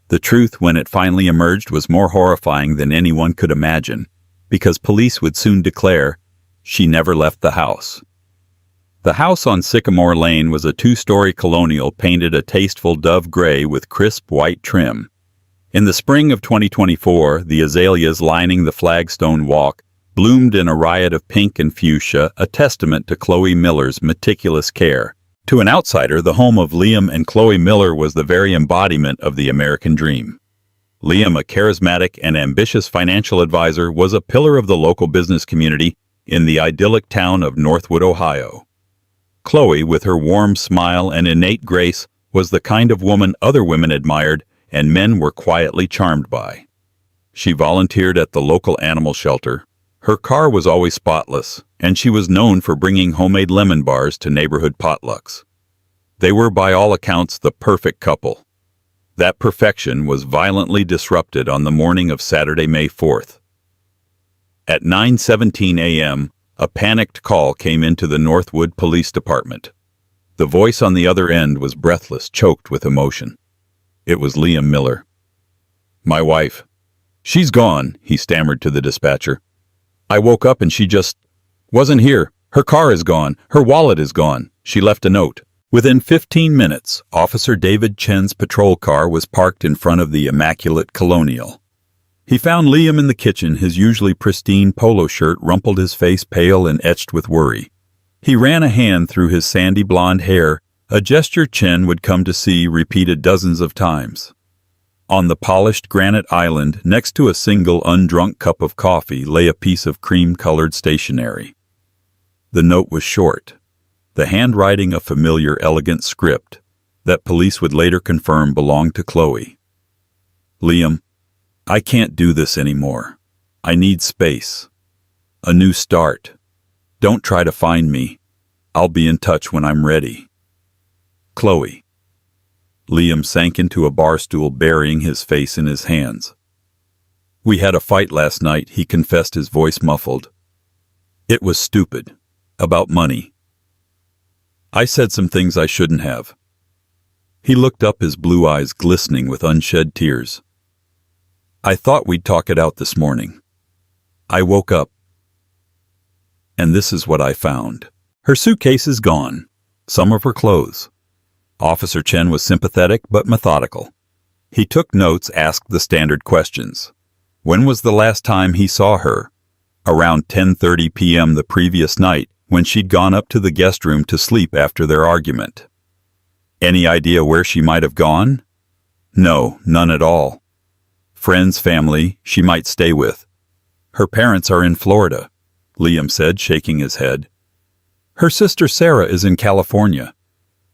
The truth, when it finally emerged, was more horrifying than anyone could imagine, because police would soon declare she never left the house. The house on Sycamore Lane was a two-story colonial painted a tasteful dove gray with crisp white trim. In the spring of 2024, the azaleas lining the flagstone walk bloomed in a riot of pink and fuchsia, a testament to Chloe Miller's meticulous care. To an outsider, the home of Liam and Chloe Miller was the very embodiment of the American dream. Liam, a charismatic and ambitious financial advisor, was a pillar of the local business community in the idyllic town of Northwood, Ohio. Chloe, with her warm smile and innate grace, was the kind of woman other women admired and men were quietly charmed by. She volunteered at the local animal shelter. Her car was always spotless, and she was known for bringing homemade lemon bars to neighborhood potlucks. They were, by all accounts, the perfect couple. That perfection was violently disrupted on the morning of Saturday, May 4th. At 9:17 a.m., a panicked call came into the Northwood Police Department. The voice on the other end was breathless, choked with emotion. It was Liam Miller. "My wife. She's gone," he stammered to the dispatcher. "I woke up and she just wasn't here. Her car is gone. Her wallet is gone. She left a note." Within 15 minutes, Officer David Chen's patrol car was parked in front of the immaculate colonial. He found Liam in the kitchen, his usually pristine polo shirt rumpled, his face pale and etched with worry. He ran a hand through his sandy blonde hair, a gesture Chen would come to see repeated dozens of times. On the polished granite island, next to a single undrunk cup of coffee, lay a piece of cream-colored stationery. The note was short, the handwriting a familiar, elegant script that police would later confirm belonged to Chloe. "Liam, I can't do this anymore. I need space. A new start. Don't try to find me. I'll be in touch when I'm ready. Chloe." Liam sank into a bar stool, burying his face in his hands. "We had a fight last night," he confessed, his voice muffled. "It was stupid. About money. I said some things I shouldn't have." He looked up, his blue eyes glistening with unshed tears. "I thought we'd talk it out this morning. I woke up, and this is what I found." Her suitcase is gone. Some of her clothes. Officer Chen was sympathetic but methodical. He took notes, asked the standard questions. When was the last time he saw her? Around 10:30 p.m. the previous night, when she'd gone up to the guest room to sleep after their argument. Any idea where she might have gone? No, none at all. Friends, family she might stay with. Her parents are in Florida, Liam said, shaking his head. Her sister Sarah is in California.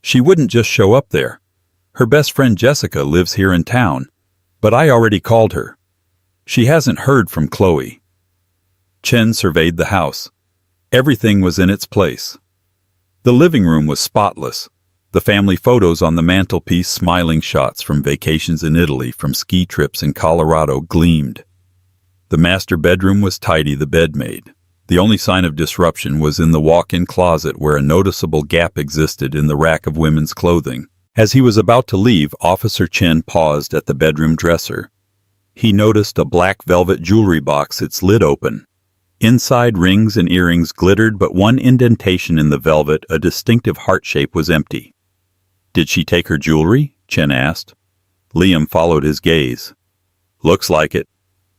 She wouldn't just show up there. Her best friend Jessica lives here in town, but I already called her. She hasn't heard from Chloe. Chen surveyed the house. Everything was in its place. The living room was spotless. The family photos on the mantelpiece, smiling shots from vacations in Italy, from ski trips in Colorado, gleamed. The master bedroom was tidy, the bed made. The only sign of disruption was in the walk-in closet, where a noticeable gap existed in the rack of women's clothing. As he was about to leave, Officer Chen paused at the bedroom dresser. He noticed a black velvet jewelry box, its lid open. Inside, rings and earrings glittered, but one indentation in the velvet, a distinctive heart shape, was empty. "Did she take her jewelry?" Chen asked. Liam followed his gaze. "Looks like it.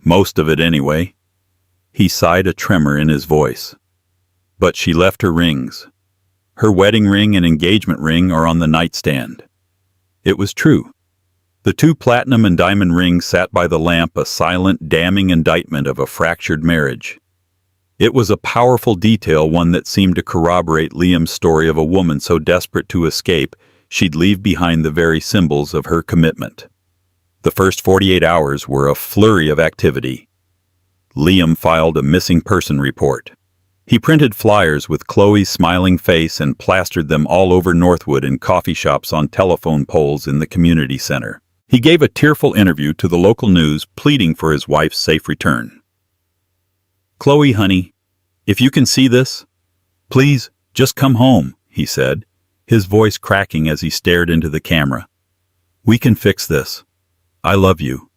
Most of it, anyway." He sighed, a tremor in his voice. "But she left her rings. Her wedding ring and engagement ring are on the nightstand." It was true. The two platinum and diamond rings sat by the lamp, a silent, damning indictment of a fractured marriage. It was a powerful detail, one that seemed to corroborate Liam's story of a woman so desperate to escape, she'd leave behind the very symbols of her commitment. The first 48 hours were a flurry of activity. Liam filed a missing person report. He printed flyers with Chloe's smiling face and plastered them all over Northwood, in coffee shops, on telephone poles in the community center. He gave a tearful interview to the local news, pleading for his wife's safe return. "Chloe, honey, if you can see this, please, just come home," he said, his voice cracking as he stared into the camera. "We can fix this. I love you."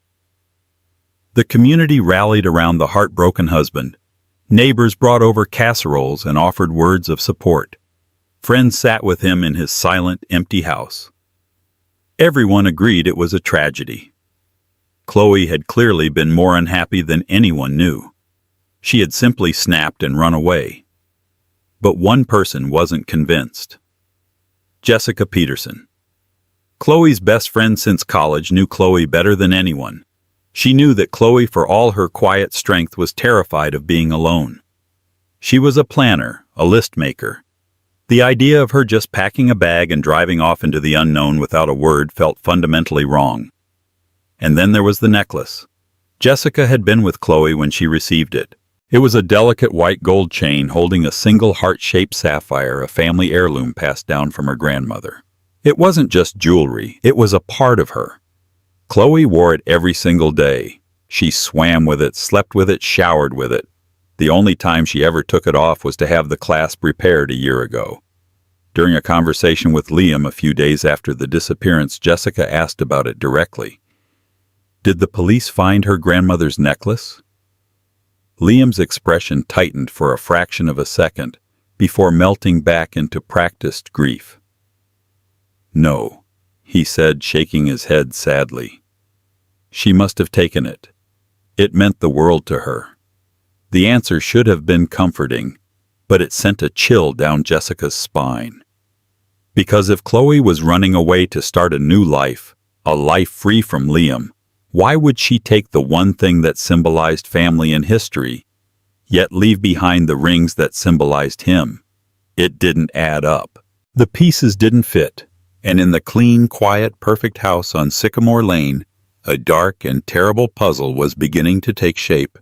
The community rallied around the heartbroken husband. Neighbors brought over casseroles and offered words of support. Friends sat with him in his silent, empty house. Everyone agreed it was a tragedy. Chloe had clearly been more unhappy than anyone knew. She had simply snapped and run away. But one person wasn't convinced. Jessica Peterson. Chloe's best friend since college knew Chloe better than anyone. She knew that Chloe, for all her quiet strength, was terrified of being alone. She was a planner, a list maker. The idea of her just packing a bag and driving off into the unknown without a word felt fundamentally wrong. And then there was the necklace. Jessica had been with Chloe when she received it. It was a delicate white gold chain holding a single heart-shaped sapphire, a family heirloom passed down from her grandmother. It wasn't just jewelry, it was a part of her. Chloe wore it every single day. She swam with it, slept with it, showered with it. The only time she ever took it off was to have the clasp repaired a year ago. During a conversation with Liam a few days after the disappearance, Jessica asked about it directly. Did the police find her grandmother's necklace? Liam's expression tightened for a fraction of a second before melting back into practiced grief. No, he said, shaking his head sadly. She must have taken it. It meant the world to her. The answer should have been comforting, but it sent a chill down Jessica's spine. Because if Chloe was running away to start a new life, a life free from Liam, why would she take the one thing that symbolized family and history, yet leave behind the rings that symbolized him? It didn't add up. The pieces didn't fit, and in the clean, quiet, perfect house on Sycamore Lane, a dark and terrible puzzle was beginning to take shape.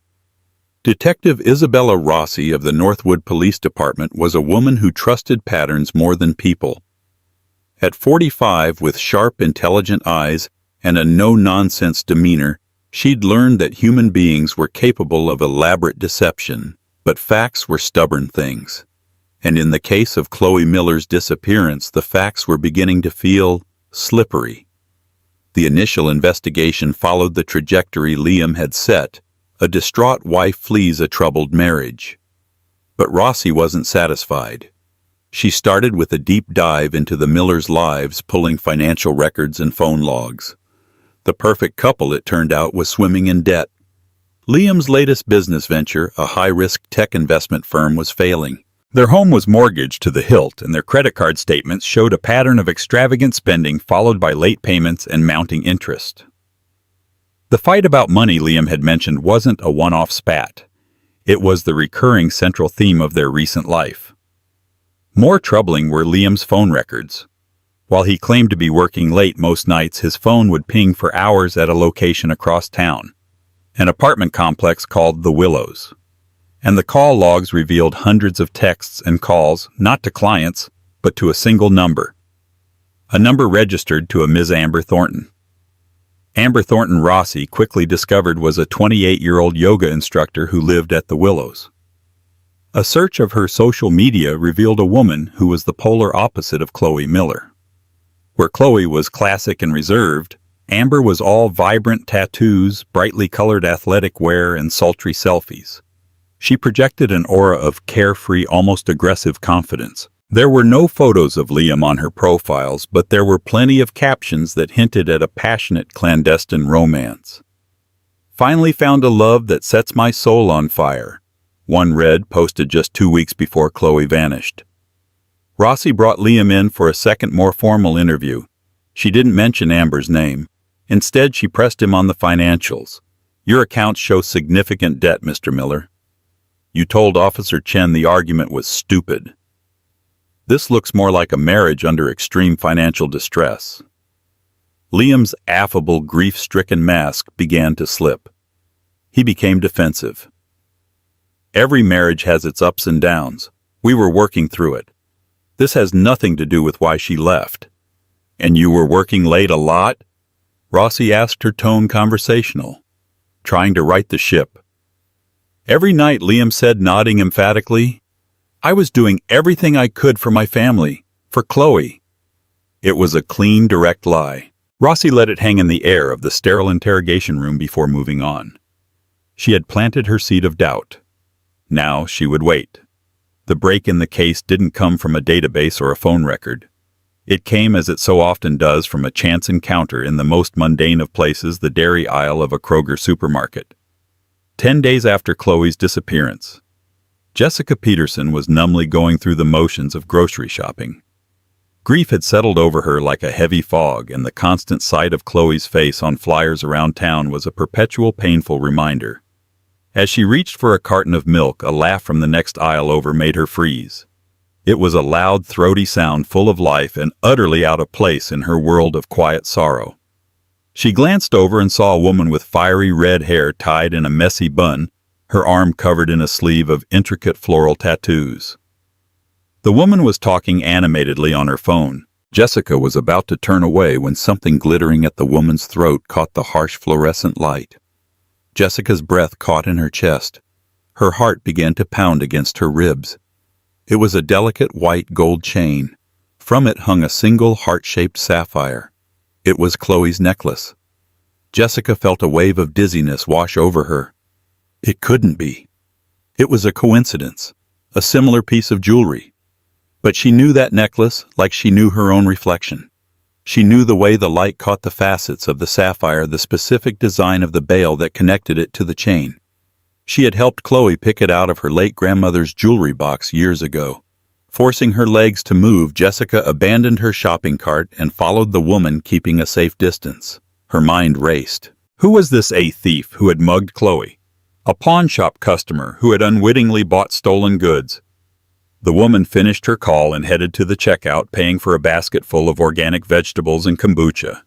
Detective Isabella Rossi of the Northwood Police Department was a woman who trusted patterns more than people. At 45, with sharp, intelligent eyes and a no-nonsense demeanor, she'd learned that human beings were capable of elaborate deception, but facts were stubborn things. And in the case of Chloe Miller's disappearance, the facts were beginning to feel slippery. The initial investigation followed the trajectory Liam had set. A distraught wife flees a troubled marriage. But Rossi wasn't satisfied. She started with a deep dive into the Millers' lives, pulling financial records and phone logs. The perfect couple, it turned out, was swimming in debt. Liam's latest business venture, a high-risk tech investment firm, was failing. Their home was mortgaged to the hilt, and their credit card statements showed a pattern of extravagant spending followed by late payments and mounting interest. The fight about money Liam had mentioned wasn't a one-off spat. It was the recurring central theme of their recent life. More troubling were Liam's phone records. While he claimed to be working late most nights, his phone would ping for hours at a location across town, an apartment complex called The Willows. And the call logs revealed hundreds of texts and calls, not to clients, but to a single number. A number registered to a Ms. Amber Thornton. Amber Thornton, Rossi quickly discovered, was a 28-year-old yoga instructor who lived at The Willows. A search of her social media revealed a woman who was the polar opposite of Chloe Miller. Where Chloe was classic and reserved, Amber was all vibrant tattoos, brightly colored athletic wear, and sultry selfies. She projected an aura of carefree, almost aggressive confidence. There were no photos of Liam on her profiles, but there were plenty of captions that hinted at a passionate clandestine romance. "Finally found a love that sets my soul on fire," one read, posted just 2 weeks before Chloe vanished. Rossi brought Liam in for a second, more formal interview. She didn't mention Amber's name. Instead, she pressed him on the financials. "Your accounts show significant debt, Mr. Miller. You told Officer Chen the argument was stupid. This looks more like a marriage under extreme financial distress." Liam's affable, grief-stricken mask began to slip. He became defensive. "Every marriage has its ups and downs. We were working through it. This has nothing to do with why she left." "And you were working late a lot?" Rossi asked, her tone conversational. "Trying to right the ship." "Every night," Liam said, nodding emphatically. "I was doing everything I could for my family, for Chloe." It was a clean, direct lie. Rossi let it hang in the air of the sterile interrogation room before moving on. She had planted her seed of doubt. Now she would wait. The break in the case didn't come from a database or a phone record. It came, as it so often does, from a chance encounter in the most mundane of places, the dairy aisle of a Kroger supermarket. 10 days after Chloe's disappearance, Jessica Peterson was numbly going through the motions of grocery shopping. Grief had settled over her like a heavy fog, and the constant sight of Chloe's face on flyers around town was a perpetual painful reminder. As she reached for a carton of milk, a laugh from the next aisle over made her freeze. It was a loud, throaty sound full of life and utterly out of place in her world of quiet sorrow. She glanced over and saw a woman with fiery red hair tied in a messy bun, her arm covered in a sleeve of intricate floral tattoos. The woman was talking animatedly on her phone. Jessica was about to turn away when something glittering at the woman's throat caught the harsh fluorescent light. Jessica's breath caught in her chest. Her heart began to pound against her ribs. It was a delicate white gold chain. From it hung a single heart-shaped sapphire. It was Chloe's necklace. Jessica felt a wave of dizziness wash over her. It couldn't be. It was a coincidence, a similar piece of jewelry. But she knew that necklace like she knew her own reflection. She knew the way the light caught the facets of the sapphire, the specific design of the bail that connected it to the chain. She had helped Chloe pick it out of her late grandmother's jewelry box years ago. Forcing her legs to move, Jessica abandoned her shopping cart and followed the woman, keeping a safe distance. Her mind raced. Who was this thief who had mugged Chloe? A pawn shop customer who had unwittingly bought stolen goods. The woman finished her call and headed to the checkout, paying for a basket full of organic vegetables and kombucha.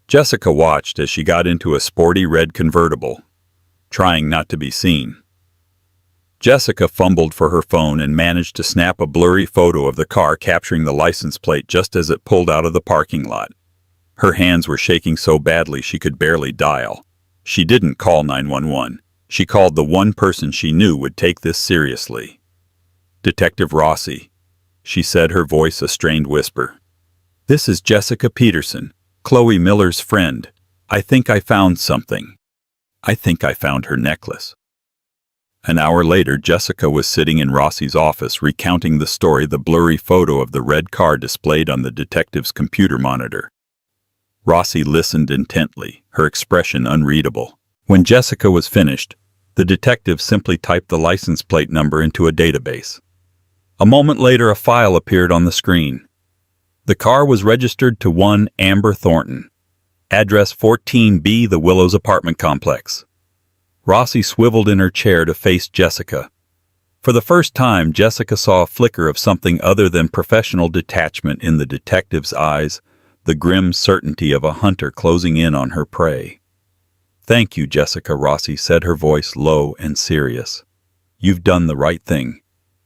Jessica watched as she got into a sporty red convertible, trying not to be seen. Jessica fumbled for her phone and managed to snap a blurry photo of the car, capturing the license plate just as it pulled out of the parking lot. Her hands were shaking so badly she could barely dial. She didn't call 911. She called the one person she knew would take this seriously. Detective Rossi, she said, her voice a strained whisper. This is Jessica Peterson, Chloe Miller's friend. I think I found something. I think I found her necklace. An hour later, Jessica was sitting in Rossi's office recounting the story, the blurry photo of the red car displayed on the detective's computer monitor. Rossi listened intently, her expression unreadable. When Jessica was finished, the detective simply typed the license plate number into a database. A moment later, a file appeared on the screen. The car was registered to one Amber Thornton. Address 14B, the Willows apartment complex. Rossi swiveled in her chair to face Jessica. For the first time, Jessica saw a flicker of something other than professional detachment in the detective's eyes, the grim certainty of a hunter closing in on her prey. Thank you, Jessica, Rossi said, her voice low and serious. You've done the right thing.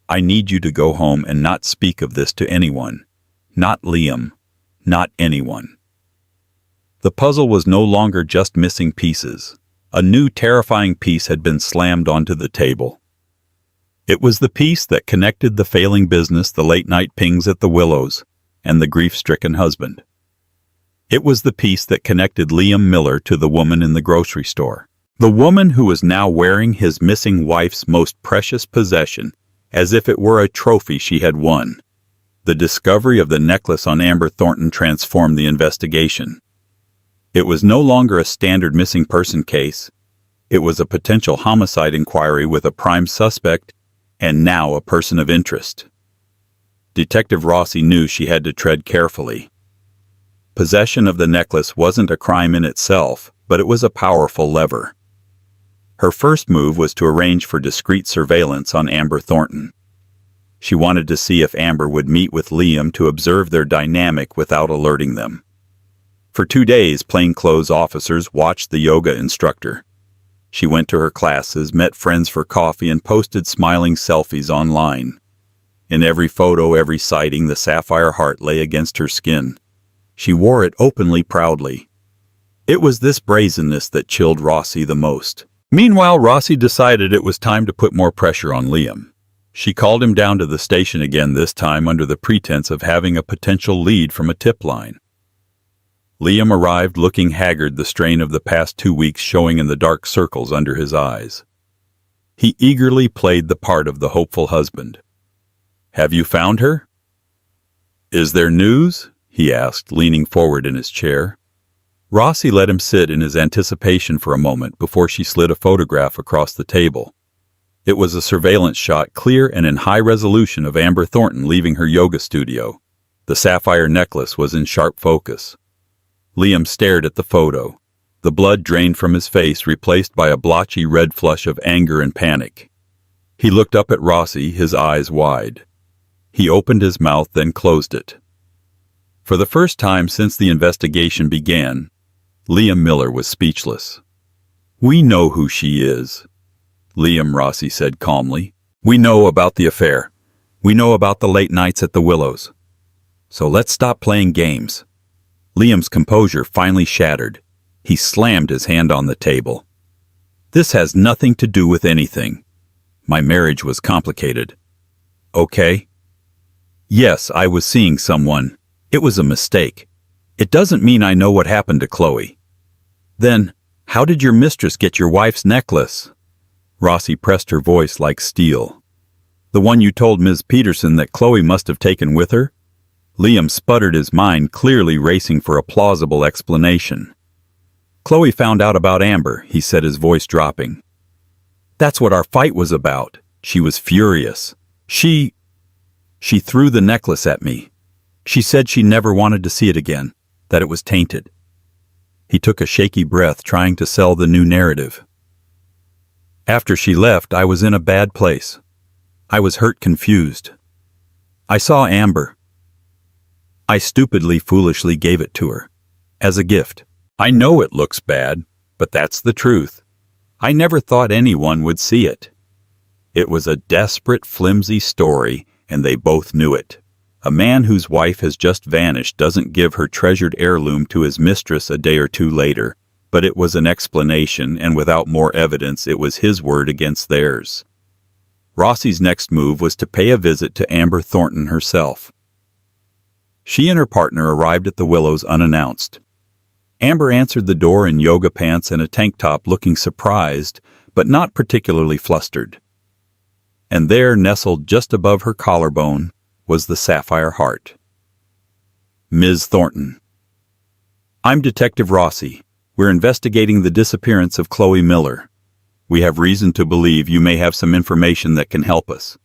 I need you to go home and not speak of this to anyone. Not Liam. Not anyone. The puzzle was no longer just missing pieces. A new terrifying piece had been slammed onto the table. It was the piece that connected the failing business, the late-night pings at the Willows, and the grief-stricken husband. It was the piece that connected Liam Miller to the woman in the grocery store. The woman who was now wearing his missing wife's most precious possession, as if it were a trophy she had won. The discovery of the necklace on Amber Thornton transformed the investigation. It was no longer a standard missing person case. It was a potential homicide inquiry with a prime suspect and now a person of interest. Detective Rossi knew she had to tread carefully. Possession of the necklace wasn't a crime in itself, but it was a powerful lever. Her first move was to arrange for discreet surveillance on Amber Thornton. She wanted to see if Amber would meet with Liam to observe their dynamic without alerting them. For 2 days, plainclothes officers watched the yoga instructor. She went to her classes, met friends for coffee, and posted smiling selfies online. In every photo, every sighting, the sapphire heart lay against her skin. She wore it openly, proudly. It was this brazenness that chilled Rossi the most. Meanwhile, Rossi decided it was time to put more pressure on Liam. She called him down to the station again, this time under the pretense of having a potential lead from a tip line. Liam arrived looking haggard, the strain of the past 2 weeks showing in the dark circles under his eyes. He eagerly played the part of the hopeful husband. "Have you found her?" "Is there news?" he asked, leaning forward in his chair. Rossi let him sit in his anticipation for a moment before she slid a photograph across the table. It was a surveillance shot, clear and in high resolution, of Amber Thornton leaving her yoga studio. The sapphire necklace was in sharp focus. Liam stared at the photo. The blood drained from his face, replaced by a blotchy red flush of anger and panic. He looked up at Rossi, his eyes wide. He opened his mouth, then closed it. For the first time since the investigation began, Liam Miller was speechless. "We know who she is," Liam Rossi said calmly. "We know about the affair. We know about the late nights at the Willows. So let's stop playing games." Liam's composure finally shattered. He slammed his hand on the table. "This has nothing to do with anything. My marriage was complicated. Okay? Yes, I was seeing someone. It was a mistake. It doesn't mean I know what happened to Chloe." "Then, how did your mistress get your wife's necklace?" Rossi pressed her voice like steel. "The one you told Ms. Peterson that Chloe must have taken with her?" Liam sputtered, his mind clearly racing for a plausible explanation. "Chloe found out about Amber," he said, his voice dropping. "That's what our fight was about. She was furious. She threw the necklace at me. She said she never wanted to see it again, that it was tainted." He took a shaky breath, trying to sell the new narrative. "After she left, I was in a bad place. I was hurt, confused. I saw Amber. I stupidly, foolishly gave it to her. As a gift. I know it looks bad, but that's the truth. I never thought anyone would see it. It was a desperate, flimsy story, and they both knew it. A man whose wife has just vanished doesn't give her treasured heirloom to his mistress a day or two later, but it was an explanation, and without more evidence, it was his word against theirs." Rossi's next move was to pay a visit to Amber Thornton herself. She and her partner arrived at the Willows unannounced. Amber answered the door in yoga pants and a tank top, looking surprised, but not particularly flustered. And there, nestled just above her collarbone, was the sapphire heart. "Ms. Thornton." "I'm Detective Rossi. We're investigating the disappearance of Chloe Miller. We have reason to believe you may have some information that can help us."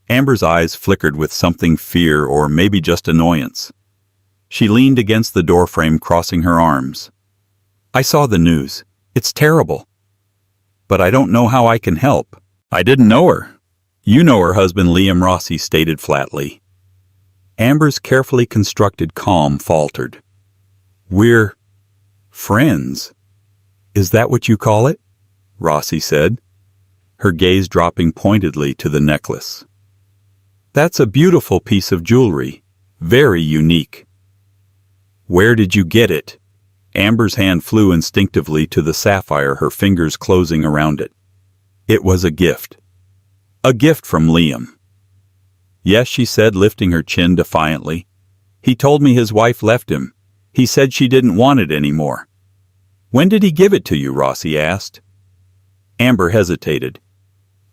Amber's eyes flickered with something, fear or maybe just annoyance. She leaned against the doorframe, crossing her arms. "I saw the news. It's terrible. But I don't know how I can help. I didn't know her." "You know her husband," Liam Rossi stated flatly. Amber's carefully constructed calm faltered. "We're friends. Is that what you call it?" Rossi said, her gaze dropping pointedly to the necklace. "That's a beautiful piece of jewelry. Very unique." "Where did you get it?" Amber's hand flew instinctively to the sapphire, her fingers closing around it. "It was a gift. A gift from Liam." "Yes," she said, lifting her chin defiantly. "He told me his wife left him. He said she didn't want it anymore." "When did he give it to you?" Rossi asked. Amber hesitated.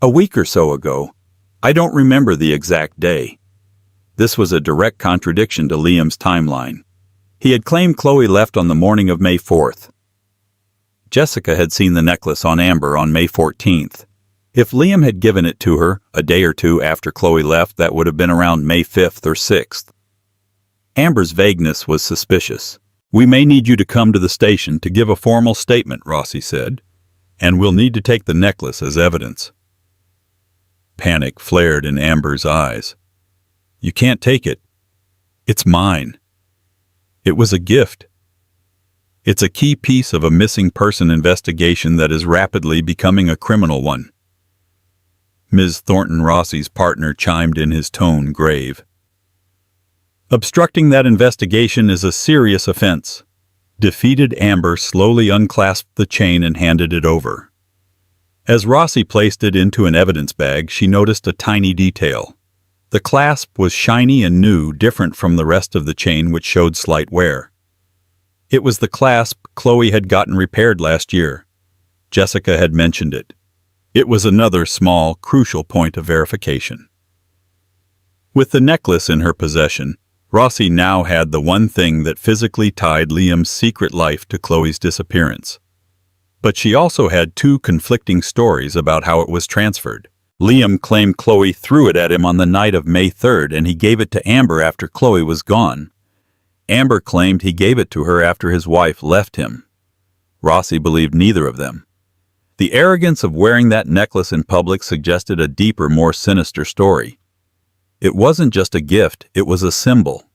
"A week or so ago. I don't remember the exact day." This was a direct contradiction to Liam's timeline. He had claimed Chloe left on the morning of May 4th. Jessica had seen the necklace on Amber on May 14th. If Liam had given it to her a day or two after Chloe left, that would have been around May 5th or 6th. Amber's vagueness was suspicious. "We may need you to come to the station to give a formal statement," Rossi said, "and we'll need to take the necklace as evidence." Panic flared in Amber's eyes. "You can't take it. It's mine. It was a gift. It's a key piece of a missing person investigation that is rapidly becoming a criminal one." Ms. Thornton, Rossi's partner, chimed in, his tone grave. "Obstructing that investigation is a serious offense." Defeated Amber slowly unclasped the chain and handed it over. As Rossi placed it into an evidence bag, she noticed a tiny detail. The clasp was shiny and new, different from the rest of the chain, which showed slight wear. It was the clasp Chloe had gotten repaired last year. Jessica had mentioned it. It was another small, crucial point of verification. With the necklace in her possession, Rossi now had the one thing that physically tied Liam's secret life to Chloe's disappearance. But she also had two conflicting stories about how it was transferred. Liam claimed Chloe threw it at him on the night of May 3rd and he gave it to Amber after Chloe was gone. Amber claimed he gave it to her after his wife left him. Rossi believed neither of them. The arrogance of wearing that necklace in public suggested a deeper, more sinister story. It wasn't just a gift, it was a symbol.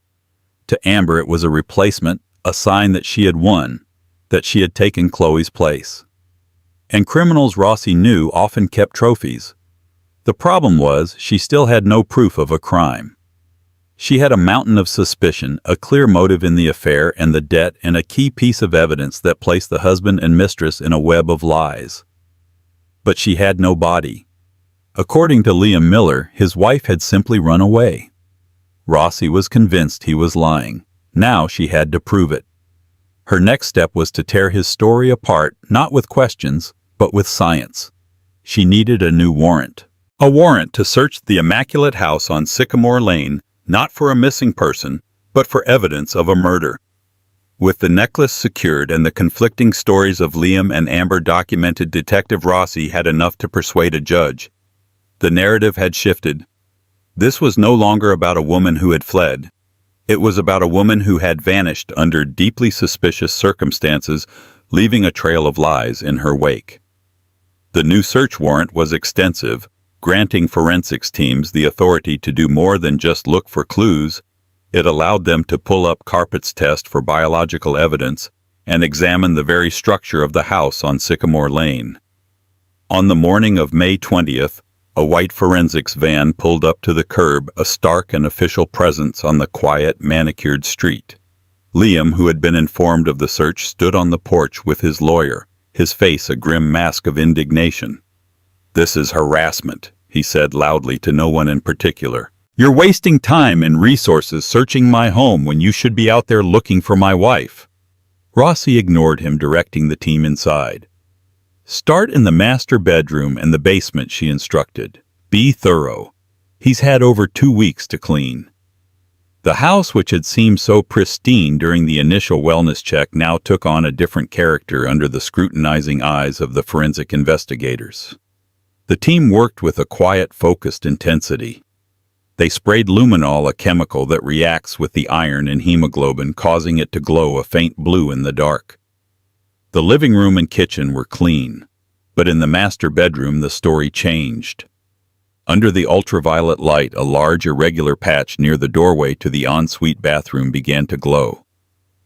To Amber it was a replacement, a sign that she had won, that she had taken Chloe's place. And criminals, Rossi knew, often kept trophies. The problem was, she still had no proof of a crime. She had a mountain of suspicion, a clear motive in the affair and the debt, and a key piece of evidence that placed the husband and mistress in a web of lies. But she had no body. According to Liam Miller, his wife had simply run away. Rossi was convinced he was lying. Now she had to prove it. Her next step was to tear his story apart, not with questions, but with science. She needed a new warrant. A warrant to search the immaculate house on Sycamore Lane, not for a missing person, but for evidence of a murder. With the necklace secured and the conflicting stories of Liam and Amber documented, Detective Rossi had enough to persuade a judge. The narrative had shifted. This was no longer about a woman who had fled. It was about a woman who had vanished under deeply suspicious circumstances, leaving a trail of lies in her wake. The new search warrant was extensive, granting forensics teams the authority to do more than just look for clues. It allowed them to pull up carpets, test for biological evidence, and examine the very structure of the house on Sycamore Lane. On the morning of May 20th, a white forensics van pulled up to the curb, a stark and official presence on the quiet, manicured street. Liam, who had been informed of the search, stood on the porch with his lawyer, his face a grim mask of indignation. "This is harassment," he said loudly to no one in particular. "You're wasting time and resources searching my home when you should be out there looking for my wife." Rossi ignored him, directing the team inside. "Start in the master bedroom and the basement," she instructed. "Be thorough. He's had over 2 weeks to clean." The house, which had seemed so pristine during the initial wellness check, now took on a different character under the scrutinizing eyes of the forensic investigators. The team worked with a quiet, focused intensity. They sprayed luminol, a chemical that reacts with the iron in hemoglobin, causing it to glow a faint blue in the dark. The living room and kitchen were clean, but in the master bedroom the story changed. Under the ultraviolet light, a large irregular patch near the doorway to the ensuite bathroom began to glow.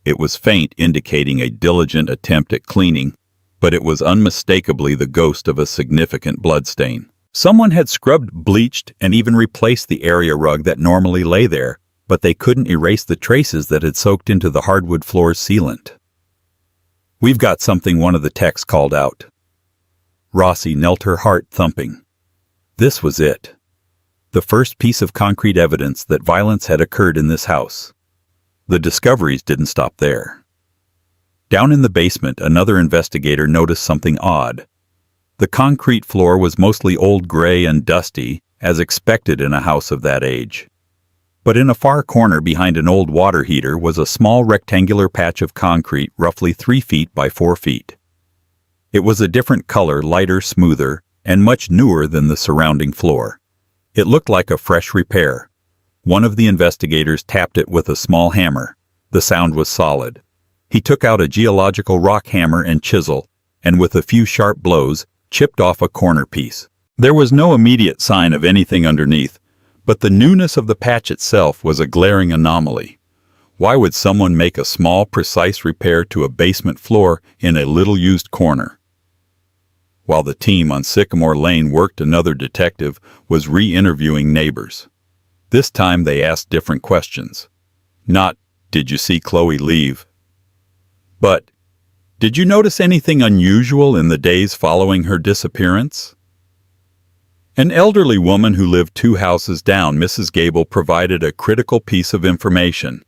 It was faint, indicating a diligent attempt at cleaning, but it was unmistakably the ghost of a significant bloodstain. Someone had scrubbed, bleached, and even replaced the area rug that normally lay there, but they couldn't erase the traces that had soaked into the hardwood floor's sealant. "We've got something," one of the techs called out. Rossi knelt, her heart thumping. This was it. The first piece of concrete evidence that violence had occurred in this house. The discoveries didn't stop there. Down in the basement, another investigator noticed something odd. The concrete floor was mostly old, gray, and dusty, as expected in a house of that age. But in a far corner behind an old water heater was a small rectangular patch of concrete roughly 3 feet by 4 feet. It was a different color, lighter, smoother, and much newer than the surrounding floor. It looked like a fresh repair. One of the investigators tapped it with a small hammer. The sound was solid. He took out a geological rock hammer and chisel, and with a few sharp blows, chipped off a corner piece. There was no immediate sign of anything underneath, but the newness of the patch itself was a glaring anomaly. Why would someone make a small, precise repair to a basement floor in a little-used corner? While the team on Sycamore Lane worked, another detective was re-interviewing neighbors. This time they asked different questions. Not, "Did you see Chloe leave?" but, "Did you notice anything unusual in the days following her disappearance?" An elderly woman who lived 2 houses down, Mrs. Gable, provided a critical piece of information.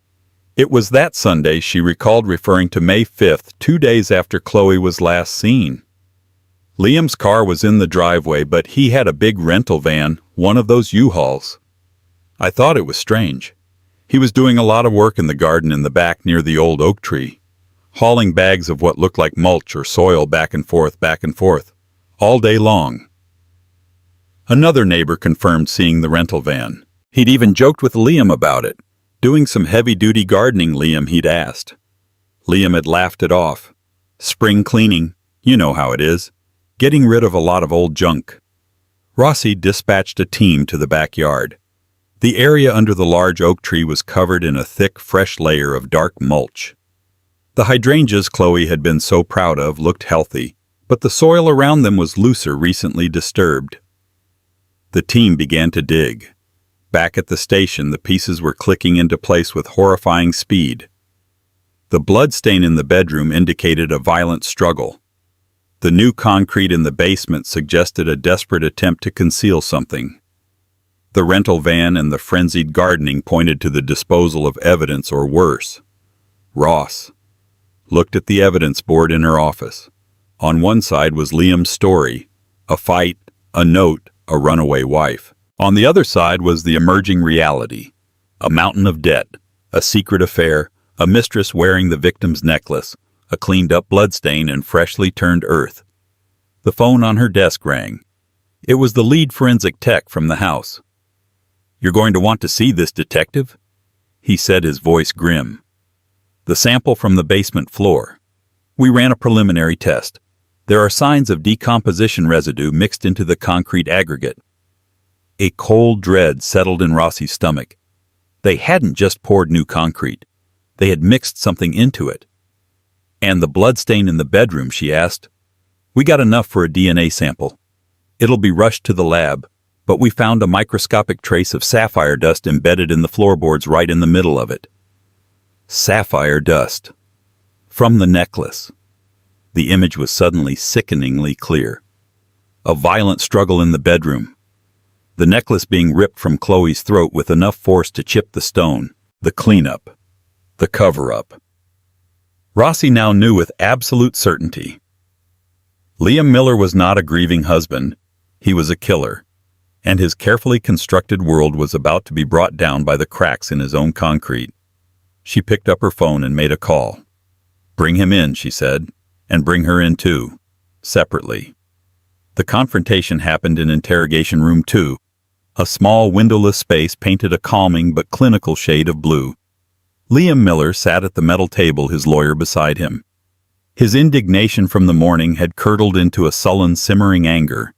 It was that Sunday she recalled referring to May 5th, 2 days after Chloe was last seen. Liam's car was in the driveway, but he had a big rental van, one of those U-Hauls. I thought it was strange. He was doing a lot of work in the garden in the back near the old oak tree, hauling bags of what looked like mulch or soil back and forth, all day long. Another neighbor confirmed seeing the rental van. He'd even joked with Liam about it. Doing some heavy-duty gardening, Liam, he'd asked. Liam had laughed it off. Spring cleaning, you know how it is. Getting rid of a lot of old junk. Rossi dispatched a team to the backyard. The area under the large oak tree was covered in a thick, fresh layer of dark mulch. The hydrangeas Chloe had been so proud of looked healthy, but the soil around them was looser, recently disturbed. The team began to dig. Back at the station, the pieces were clicking into place with horrifying speed. The blood stain in the bedroom indicated a violent struggle. The new concrete in the basement suggested a desperate attempt to conceal something. The rental van and the frenzied gardening pointed to the disposal of evidence, or worse. Ross looked at the evidence board in her office. On one side was Liam's story, a fight, a note, a runaway wife. On the other side was the emerging reality, a mountain of debt, a secret affair, a mistress wearing the victim's necklace, a cleaned-up bloodstain, and freshly turned earth. The phone on her desk rang. It was the lead forensic tech from the house. "You're going to want to see this, detective," he said, his voice grim. "The sample from the basement floor. We ran a preliminary test. There are signs of decomposition residue mixed into the concrete aggregate." A cold dread settled in Rossi's stomach. They hadn't just poured new concrete. They had mixed something into it. "And the bloodstain in the bedroom?" she asked. "We got enough for a DNA sample. It'll be rushed to the lab, but we found a microscopic trace of sapphire dust embedded in the floorboards right in the middle of it." Sapphire dust. From the necklace. The image was suddenly sickeningly clear. A violent struggle in the bedroom. The necklace being ripped from Chloe's throat with enough force to chip the stone. The cleanup. The cover-up. Rossi now knew with absolute certainty. Liam Miller was not a grieving husband. He was a killer. And his carefully constructed world was about to be brought down by the cracks in his own concrete. She picked up her phone and made a call. "Bring him in," she said, "and bring her in too, separately." The confrontation happened in interrogation room 2, a small windowless space painted a calming but clinical shade of blue. Liam Miller sat at the metal table, his lawyer beside him. His indignation from the morning had curdled into a sullen, simmering anger.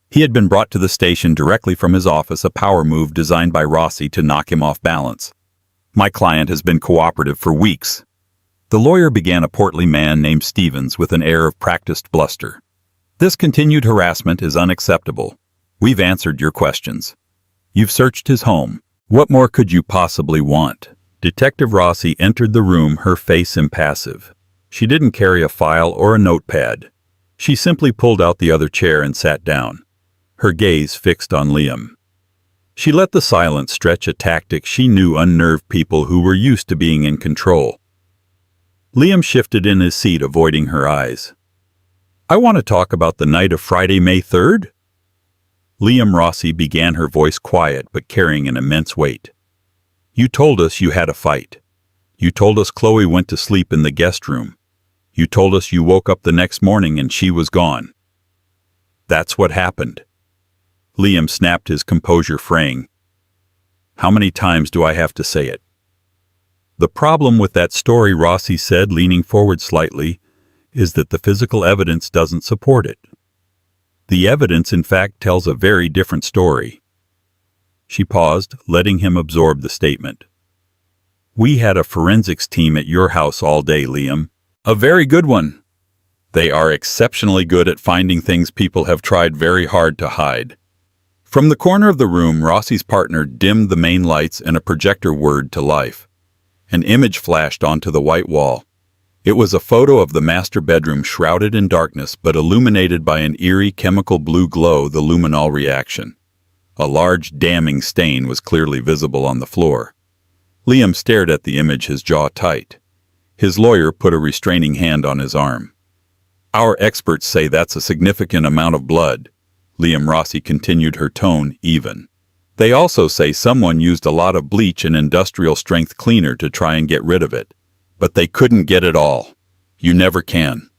He had been brought to the station directly from his office, a power move designed by Rossi to knock him off balance. "My client has been cooperative for weeks." The lawyer began, a portly man named Stevens, with an air of practiced bluster. "This continued harassment is unacceptable. We've answered your questions. You've searched his home. What more could you possibly want?" Detective Rossi entered the room, her face impassive. She didn't carry a file or a notepad. She simply pulled out the other chair and sat down, her gaze fixed on Liam. She let the silence stretch, a tactic she knew unnerved people who were used to being in control. Liam shifted in his seat, avoiding her eyes. "I want to talk about the night of Friday, May 3rd? Liam, Rossi began, her voice quiet but carrying an immense weight. "You told us you had a fight. You told us Chloe went to sleep in the guest room. You told us you woke up the next morning and she was gone. That's what happened." Liam snapped, his composure fraying. "How many times do I have to say it?" "The problem with that story," Rossi said, leaning forward slightly, "is that the physical evidence doesn't support it. The evidence, in fact, tells a very different story." She paused, letting him absorb the statement. "We had a forensics team at your house all day, Liam. A very good one. They are exceptionally good at finding things people have tried very hard to hide." From the corner of the room, Rossi's partner dimmed the main lights and a projector whirred to life. An image flashed onto the white wall. It was a photo of the master bedroom, shrouded in darkness but illuminated by an eerie chemical blue glow, the luminol reaction. A large, damning stain was clearly visible on the floor. Liam stared at the image, his jaw tight. His lawyer put a restraining hand on his arm. Our experts say that's a significant amount of blood. Liam Rossi continued, her tone even. They also say someone used a lot of bleach and industrial-strength cleaner to try and get rid of it. But they couldn't get it all. You never can.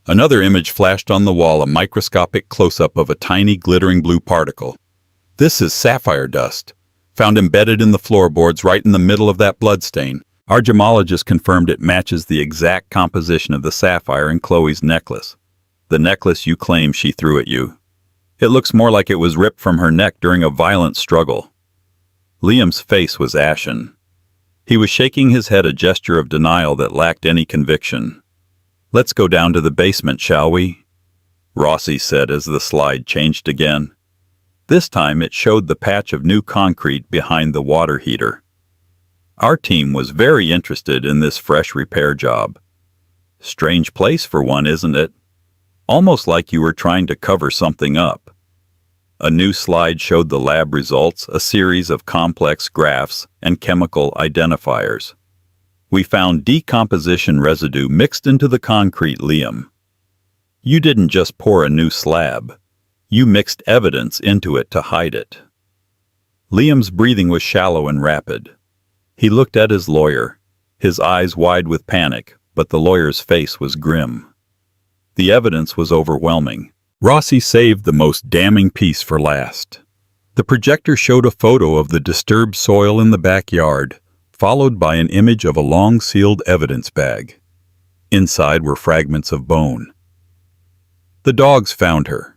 Another image flashed on the wall, a microscopic close-up of a tiny glittering blue particle. This is sapphire dust, found embedded in the floorboards right in the middle of that bloodstain. Our gemologist confirmed it matches the exact composition of the sapphire in Chloe's necklace. The necklace you claim she threw at you. It looks more like it was ripped from her neck during a violent struggle. Liam's face was ashen. He was shaking his head, a gesture of denial that lacked any conviction. Let's go down to the basement, shall we? Rossi said as the slide changed again. This time it showed the patch of new concrete behind the water heater. Our team was very interested in this fresh repair job. Strange place for one, isn't it? Almost like you were trying to cover something up. A new slide showed the lab results, a series of complex graphs and chemical identifiers. We found decomposition residue mixed into the concrete, Liam. You didn't just pour a new slab. You mixed evidence into it to hide it. Liam's breathing was shallow and rapid. He looked at his lawyer, his eyes wide with panic, but the lawyer's face was grim. The evidence was overwhelming. Rossi saved the most damning piece for last. The projector showed a photo of the disturbed soil in the backyard, followed by an image of a long-sealed evidence bag. Inside were fragments of bone. The dogs found her,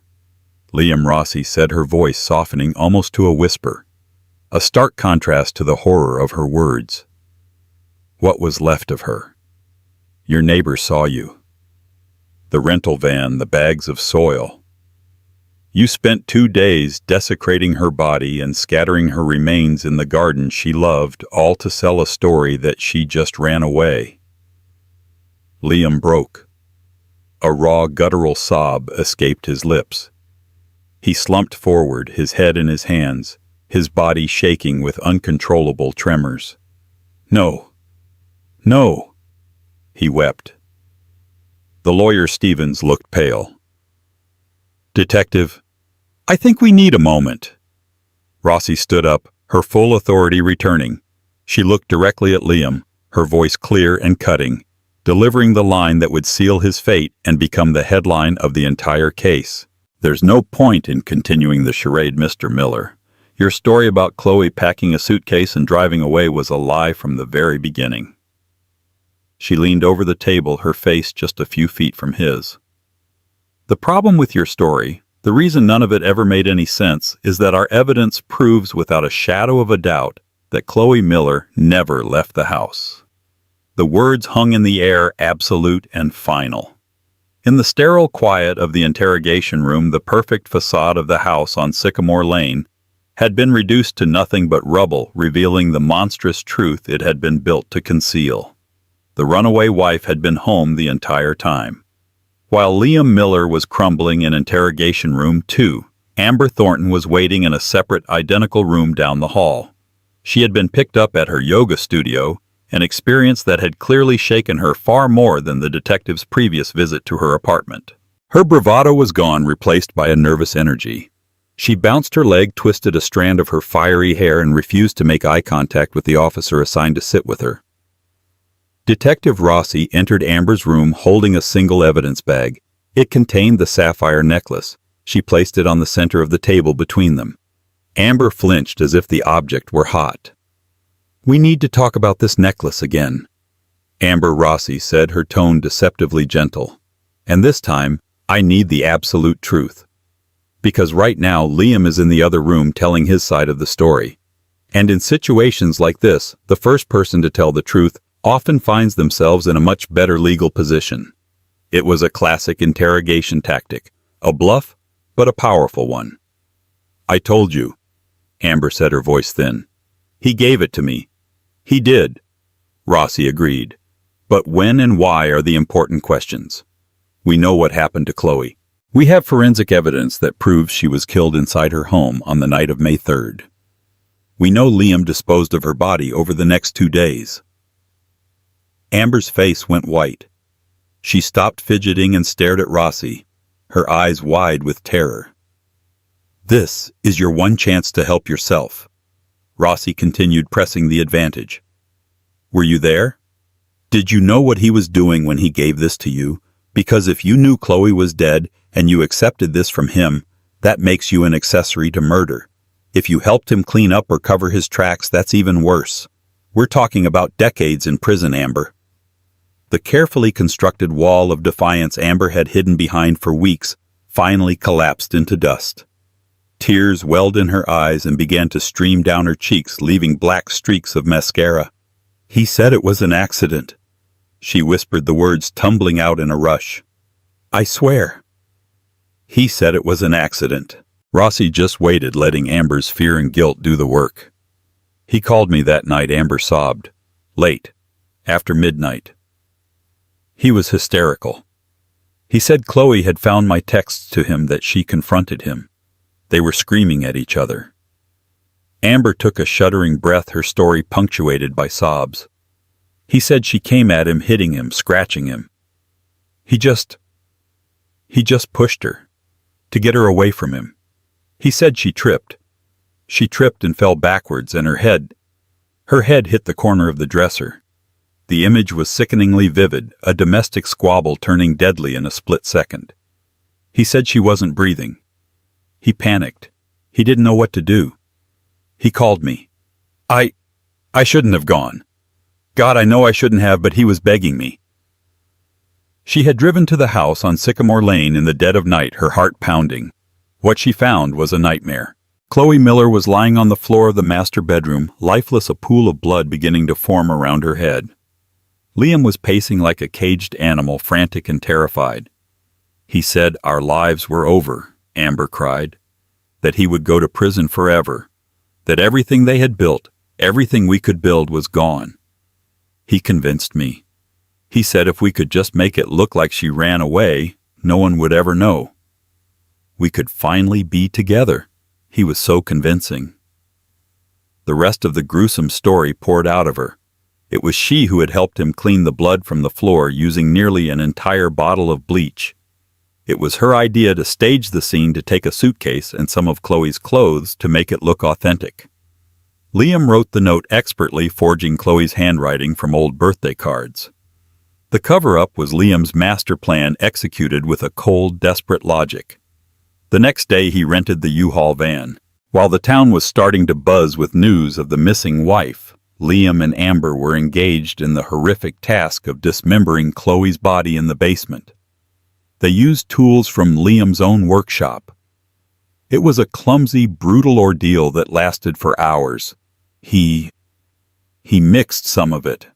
Liam Rossi said, her voice softening almost to a whisper, a stark contrast to the horror of her words. What was left of her? Your neighbor saw you. The rental van, the bags of soil. You spent 2 days desecrating her body and scattering her remains in the garden she loved, all to sell a story that she just ran away. Liam broke. A raw, guttural sob escaped his lips. He slumped forward, his head in his hands, his body shaking with uncontrollable tremors. No. No, he wept. The lawyer Stevens looked pale. Detective, I think we need a moment. Rossi stood up, her full authority returning. She looked directly at Liam, her voice clear and cutting, delivering the line that would seal his fate and become the headline of the entire case. There's no point in continuing the charade, Mr. Miller. Your story about Chloe packing a suitcase and driving away was a lie from the very beginning. She leaned over the table, her face just a few feet from his. The problem with your story, the reason none of it ever made any sense, is that our evidence proves without a shadow of a doubt that Chloe Miller never left the house. The words hung in the air, absolute and final. In the sterile quiet of the interrogation room, the perfect facade of the house on Sycamore Lane had been reduced to nothing but rubble, revealing the monstrous truth it had been built to conceal. The runaway wife had been home the entire time. While Liam Miller was crumbling in interrogation room 2, Amber Thornton was waiting in a separate, identical room down the hall. She had been picked up at her yoga studio, an experience that had clearly shaken her far more than the detective's previous visit to her apartment. Her bravado was gone, replaced by a nervous energy. She bounced her leg, twisted a strand of her fiery hair, and refused to make eye contact with the officer assigned to sit with her. Detective Rossi entered Amber's room holding a single evidence bag. It contained the sapphire necklace. She placed it on the center of the table between them. Amber flinched as if the object were hot. We need to talk about this necklace again, Amber Rossi said, her tone deceptively gentle. And this time, I need the absolute truth. Because right now, Liam is in the other room telling his side of the story. And in situations like this, the first person to tell the truth often finds themselves in a much better legal position. It was a classic interrogation tactic, a bluff, but a powerful one. I told you, Amber said, her voice thin. He gave it to me. He did, Rossi agreed. But when and why are the important questions. We know what happened to Chloe. We have forensic evidence that proves she was killed inside her home on the night of May 3rd. We know Liam disposed of her body over the next 2 days." Amber's face went white. She stopped fidgeting and stared at Rossi, her eyes wide with terror. "This is your one chance to help yourself," Rossi continued, pressing the advantage. "Were you there? Did you know what he was doing when he gave this to you? Because if you knew Chloe was dead and you accepted this from him, that makes you an accessory to murder. If you helped him clean up or cover his tracks, that's even worse. We're talking about decades in prison, Amber." The carefully constructed wall of defiance Amber had hidden behind for weeks finally collapsed into dust. Tears welled in her eyes and began to stream down her cheeks, leaving black streaks of mascara. "He said it was an accident." She whispered the words, tumbling out in a rush. "I swear." "He said it was an accident." Rossi just waited, letting Amber's fear and guilt do the work. "He called me that night," Amber sobbed. "Late. After midnight. He was hysterical. He said Chloe had found my texts to him, that she confronted him. They were screaming at each other." Amber took a shuddering breath, her story punctuated by sobs. "He said she came at him, hitting him, scratching him. He just pushed her, to get her away from him. He said she tripped. She tripped and fell backwards, and her head hit the corner of the dresser." The image was sickeningly vivid, a domestic squabble turning deadly in a split second. "He said she wasn't breathing. He panicked. He didn't know what to do. He called me. I shouldn't have gone. God, I know I shouldn't have, but he was begging me." She had driven to the house on Sycamore Lane in the dead of night, her heart pounding. What she found was a nightmare. Chloe Miller was lying on the floor of the master bedroom, lifeless, a pool of blood beginning to form around her head. Liam was pacing like a caged animal, frantic and terrified. "He said our lives were over," Amber cried. "That he would go to prison forever. That everything they had built, everything we could build, was gone. He convinced me. He said if we could just make it look like she ran away, no one would ever know. We could finally be together. He was so convincing." The rest of the gruesome story poured out of her. It was she who had helped him clean the blood from the floor, using nearly an entire bottle of bleach. It was her idea to stage the scene, to take a suitcase and some of Chloe's clothes to make it look authentic. Liam wrote the note expertly, forging Chloe's handwriting from old birthday cards. The cover-up was Liam's master plan, executed with a cold, desperate logic. The next day he rented the U-Haul van. While the town was starting to buzz with news of the missing wife, Liam and Amber were engaged in the horrific task of dismembering Chloe's body in the basement. They used tools from Liam's own workshop. It was a clumsy, brutal ordeal that lasted for hours. He mixed some of it.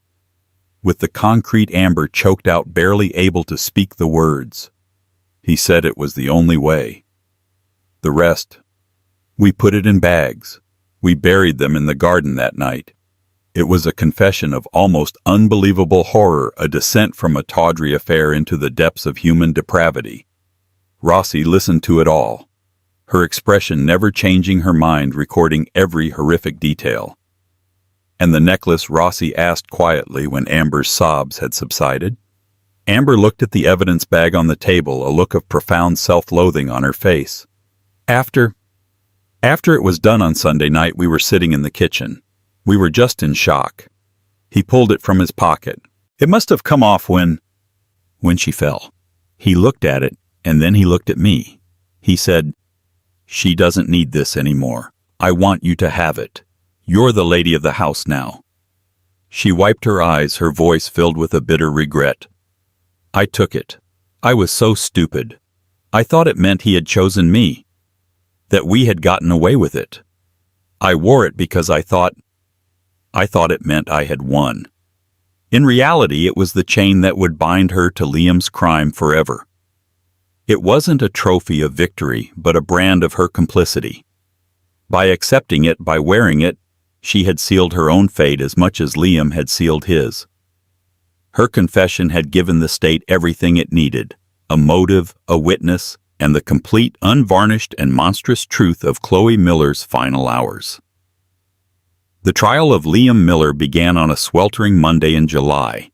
With the concrete, Amber choked out, barely able to speak the words. He said it was the only way. The rest, we put it in bags. We buried them in the garden that night. It was a confession of almost unbelievable horror, a descent from a tawdry affair into the depths of human depravity. Rossi listened to it all, her expression never changing, her mind recording every horrific detail. "And the necklace?" Rossi asked quietly when Amber's sobs had subsided. Amber looked at the evidence bag on the table, a look of profound self-loathing on her face. After it was done on Sunday night, we were sitting in the kitchen. We were just in shock. He pulled it from his pocket. It must have come off when she fell. He looked at it, and then he looked at me. He said, "She doesn't need this anymore. I want you to have it. You're the lady of the house now." She wiped her eyes, her voice filled with a bitter regret. "I took it. I was so stupid. I thought it meant he had chosen me, that we had gotten away with it. I wore it because I thought it meant I had won. In reality, it was the chain that would bind her to Liam's crime forever. It wasn't a trophy of victory, but a brand of her complicity. By accepting it, by wearing it, she had sealed her own fate as much as Liam had sealed his. Her confession had given the state everything it needed: a motive, a witness, and the complete, unvarnished, and monstrous truth of Chloe Miller's final hours. The trial of Liam Miller began on a sweltering Monday in July,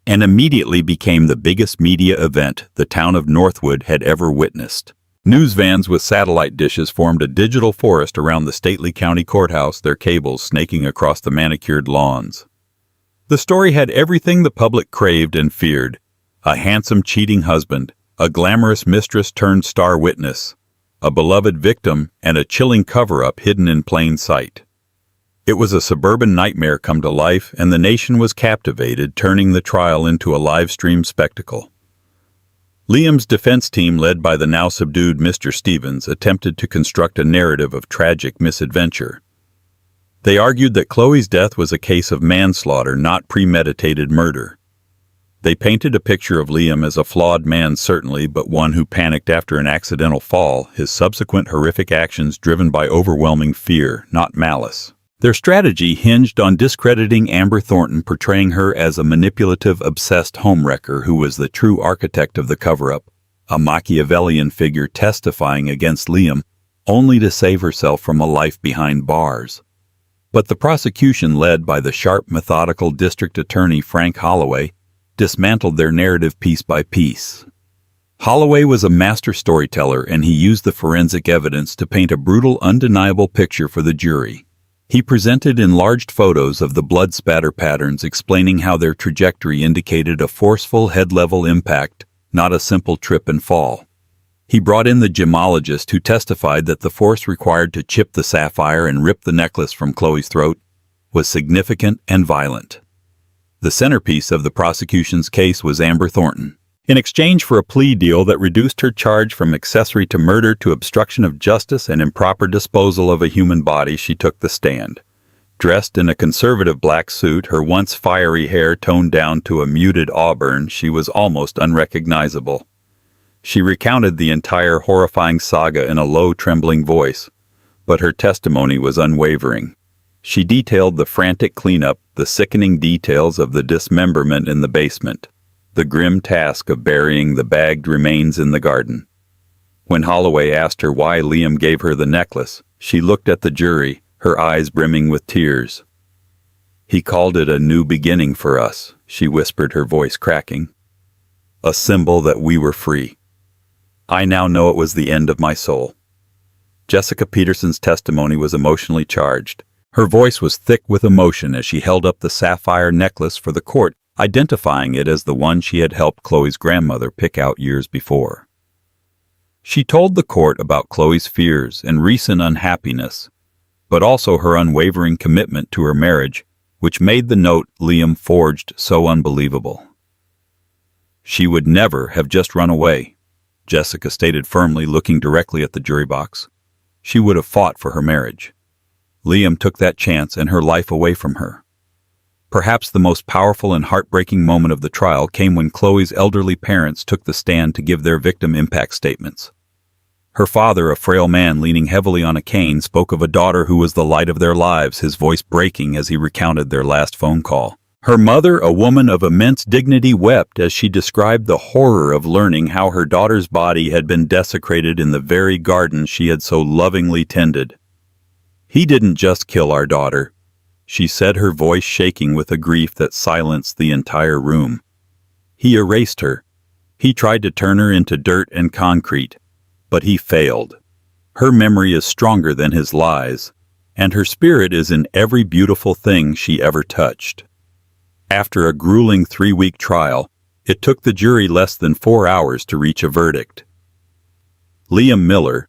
and immediately became the biggest media event the town of Northwood had ever witnessed. News vans with satellite dishes formed a digital forest around the stately county courthouse, their cables snaking across the manicured lawns. The story had everything the public craved and feared: a handsome cheating husband, a glamorous mistress turned star witness, a beloved victim, and a chilling cover-up hidden in plain sight. It was a suburban nightmare come to life, and the nation was captivated, turning the trial into a live-stream spectacle. Liam's defense team, led by the now subdued Mr. Stevens, attempted to construct a narrative of tragic misadventure. They argued that Chloe's death was a case of manslaughter, not premeditated murder. They painted a picture of Liam as a flawed man, certainly, but one who panicked after an accidental fall, his subsequent horrific actions driven by overwhelming fear, not malice. Their strategy hinged on discrediting Amber Thornton, portraying her as a manipulative, obsessed homewrecker who was the true architect of the cover-up, a Machiavellian figure testifying against Liam, only to save herself from a life behind bars. But the prosecution, led by the sharp, methodical district attorney Frank Holloway, dismantled their narrative piece by piece. Holloway was a master storyteller, and he used the forensic evidence to paint a brutal, undeniable picture for the jury. He presented enlarged photos of the blood spatter patterns, explaining how their trajectory indicated a forceful head-level impact, not a simple trip and fall. He brought in the gemologist, who testified that the force required to chip the sapphire and rip the necklace from Chloe's throat was significant and violent. The centerpiece of the prosecution's case was Amber Thornton. In exchange for a plea deal that reduced her charge from accessory to murder to obstruction of justice and improper disposal of a human body, she took the stand. Dressed in a conservative black suit, her once fiery hair toned down to a muted auburn, she was almost unrecognizable. She recounted the entire horrifying saga in a low, trembling voice, but her testimony was unwavering. She detailed the frantic cleanup, the sickening details of the dismemberment in the basement, the grim task of burying the bagged remains in the garden. When Holloway asked her why Liam gave her the necklace, she looked at the jury, her eyes brimming with tears. "He called it a new beginning for us," she whispered, her voice cracking. "A symbol that we were free. I now know it was the end of my soul." Jessica Peterson's testimony was emotionally charged. Her voice was thick with emotion as she held up the sapphire necklace for the court, identifying it as the one she had helped Chloe's grandmother pick out years before. She told the court about Chloe's fears and recent unhappiness, but also her unwavering commitment to her marriage, which made the note Liam forged so unbelievable. "She would never have just run away," Jessica stated firmly, looking directly at the jury box. "She would have fought for her marriage. Liam took that chance and her life away from her." Perhaps the most powerful and heartbreaking moment of the trial came when Chloe's elderly parents took the stand to give their victim impact statements. Her father, a frail man leaning heavily on a cane, spoke of a daughter who was the light of their lives, his voice breaking as he recounted their last phone call. Her mother, a woman of immense dignity, wept as she described the horror of learning how her daughter's body had been desecrated in the very garden she had so lovingly tended. "He didn't just kill our daughter," she said, her voice shaking with a grief that silenced the entire room. "He erased her. He tried to turn her into dirt and concrete, but he failed. Her memory is stronger than his lies, and her spirit is in every beautiful thing she ever touched." After a grueling 3-week trial, it took the jury less than 4 hours to reach a verdict. Liam Miller,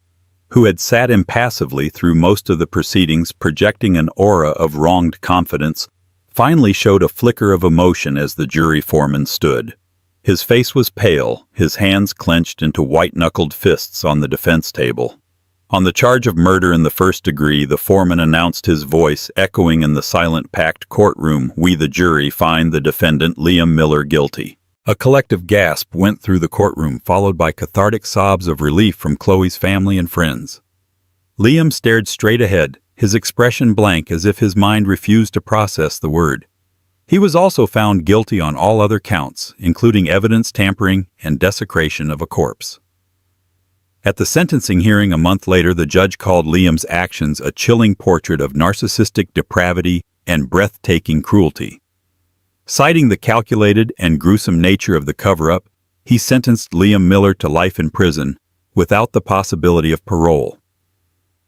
who had sat impassively through most of the proceedings, projecting an aura of wronged confidence, finally showed a flicker of emotion as the jury foreman stood. His face was pale, his hands clenched into white-knuckled fists on the defense table. On the charge of murder in the first degree, the foreman announced, his voice echoing in the silent, packed courtroom, "We, the jury, find the defendant Liam Miller guilty." A collective gasp went through the courtroom, followed by cathartic sobs of relief from Chloe's family and friends. Liam stared straight ahead, his expression blank as if his mind refused to process the word. He was also found guilty on all other counts, including evidence tampering and desecration of a corpse. At the sentencing hearing a month later, the judge called Liam's actions a chilling portrait of narcissistic depravity and breathtaking cruelty. Citing the calculated and gruesome nature of the cover-up, he sentenced Liam Miller to life in prison, without the possibility of parole.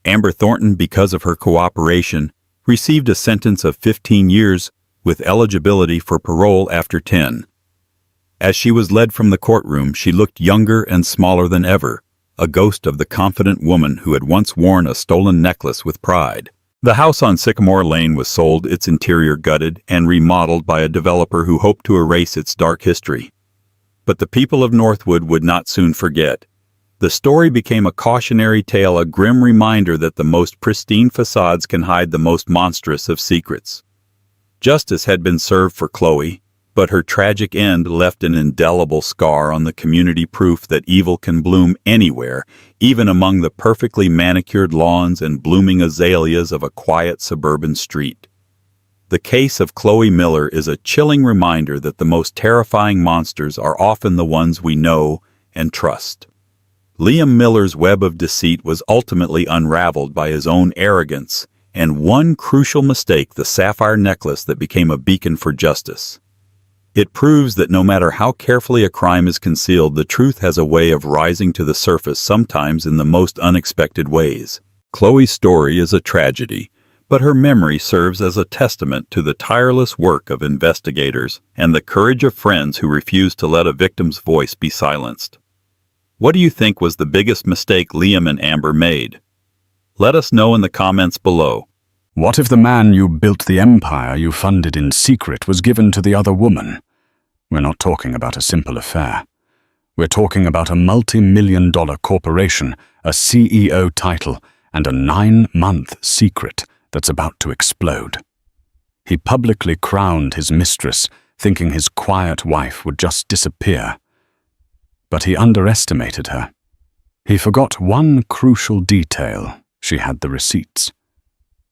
Amber Thornton, because of her cooperation, received a sentence of 15 years with eligibility for parole after 10. As she was led from the courtroom, she looked younger and smaller than ever, a ghost of the confident woman who had once worn a stolen necklace with pride. The house on Sycamore Lane was sold, its interior gutted and remodeled by a developer who hoped to erase its dark history. But the people of Northwood would not soon forget. The story became a cautionary tale, a grim reminder that the most pristine facades can hide the most monstrous of secrets. Justice had been served for Chloe, but her tragic end left an indelible scar on the community, proof that evil can bloom anywhere, even among the perfectly manicured lawns and blooming azaleas of a quiet suburban street. The case of Chloe Miller is a chilling reminder that the most terrifying monsters are often the ones we know and trust. Liam Miller's web of deceit was ultimately unraveled by his own arrogance and one crucial mistake, the sapphire necklace that became a beacon for justice. It proves that no matter how carefully a crime is concealed, the truth has a way of rising to the surface, sometimes in the most unexpected ways. Chloe's story is a tragedy, but her memory serves as a testament to the tireless work of investigators and the courage of friends who refuse to let a victim's voice be silenced. What do you think was the biggest mistake Liam and Amber made? Let us know in the comments below. What if the man you built the empire you funded in secret was given to the other woman? We're not talking about a simple affair. We're talking about a multi-million-dollar corporation, a CEO title, and a 9-month secret that's about to explode. He publicly crowned his mistress, thinking his quiet wife would just disappear. But he underestimated her. He forgot one crucial detail. She had the receipts.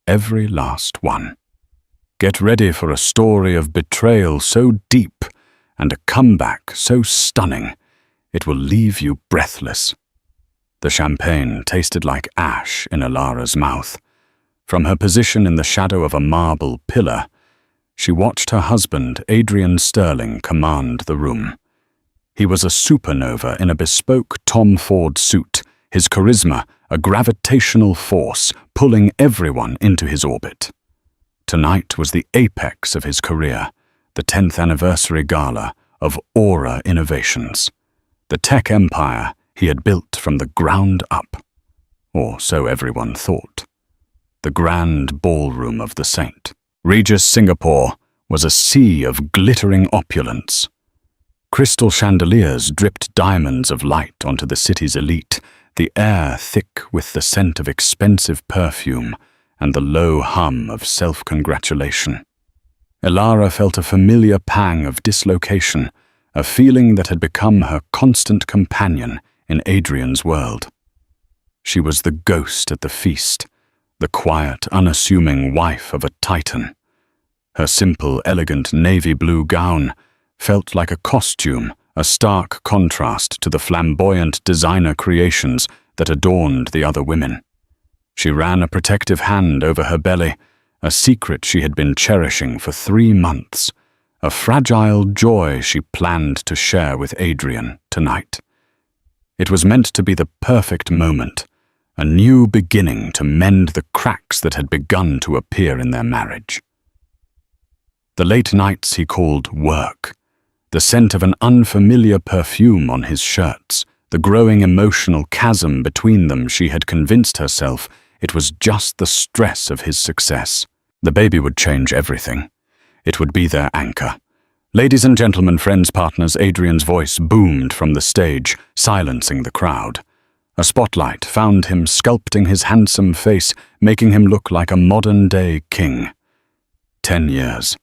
Every last one. Get ready for a story of betrayal so deep and a comeback so stunning, it will leave you breathless. The champagne tasted like ash in Alara's mouth. From her position in the shadow of a marble pillar, she watched her husband, Adrian Sterling, command the room. He was a supernova in a bespoke Tom Ford suit, his charisma a gravitational force pulling everyone into his orbit. Tonight was the apex of his career, the 10th anniversary gala of Aura Innovations, the tech empire he had built from the ground up. Or so everyone thought. The grand ballroom of the Saint. Regis Singapore was a sea of glittering opulence. Crystal chandeliers dripped diamonds of light onto the city's elite, the air thick with the scent of expensive perfume and the low hum of self-congratulation. Alara felt a familiar pang of dislocation, a feeling that had become her constant companion in Adrian's world. She was the ghost at the feast, the quiet, unassuming wife of a titan. Her simple, elegant navy blue gown felt like a costume, a stark contrast to the flamboyant designer creations that adorned the other women. She ran a protective hand over her belly, a secret she had been cherishing for 3 months, a fragile joy she planned to share with Adrian tonight. It was meant to be the perfect moment, a new beginning to mend the cracks that had begun to appear in their marriage. The late nights he called work, the scent of an unfamiliar perfume on his shirts, the growing emotional chasm between them, she had convinced herself it was just the stress of his success. The baby would change everything. It would be their anchor. Ladies and gentlemen, friends, partners, Adrian's voice boomed from the stage, silencing the crowd. A spotlight found him sculpting his handsome face, making him look like a modern-day king. 10 years.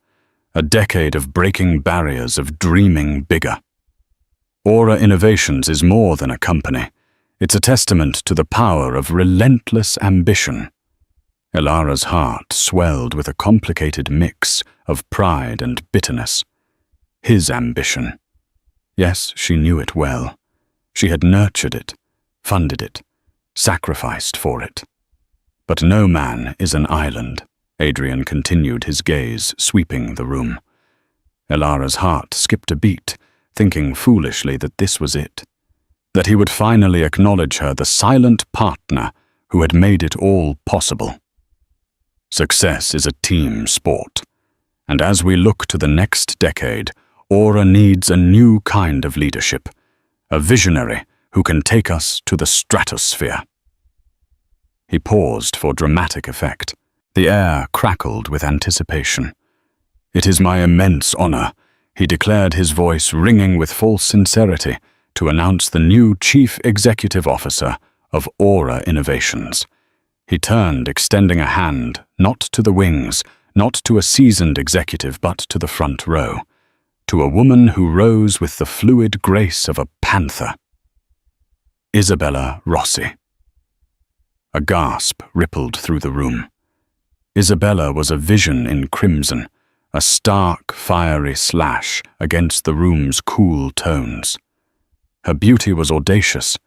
A decade of breaking barriers, of dreaming bigger. Aura Innovations is more than a company. It's a testament to the power of relentless ambition. Alara's heart swelled with a complicated mix of pride and bitterness. His ambition. Yes, she knew it well. She had nurtured it, funded it, sacrificed for it. But no man is an island. Adrian continued, his gaze sweeping the room. Elara's heart skipped a beat, thinking foolishly that this was it, that he would finally acknowledge her, the silent partner who had made it all possible. Success is a team sport, and as we look to the next decade, Aura needs a new kind of leadership, a visionary who can take us to the stratosphere. He paused for dramatic effect. The air crackled with anticipation. "It is my immense honor," he declared, his voice ringing with false sincerity, "to announce the new Chief Executive Officer of Aura Innovations." He turned, extending a hand, not to the wings, not to a seasoned executive, but to the front row, to a woman who rose with the fluid grace of a panther. Isabella Rossi. A gasp rippled through the room. Isabella was a vision in crimson, a stark, fiery slash against the room's cool tones. Her beauty was audacious,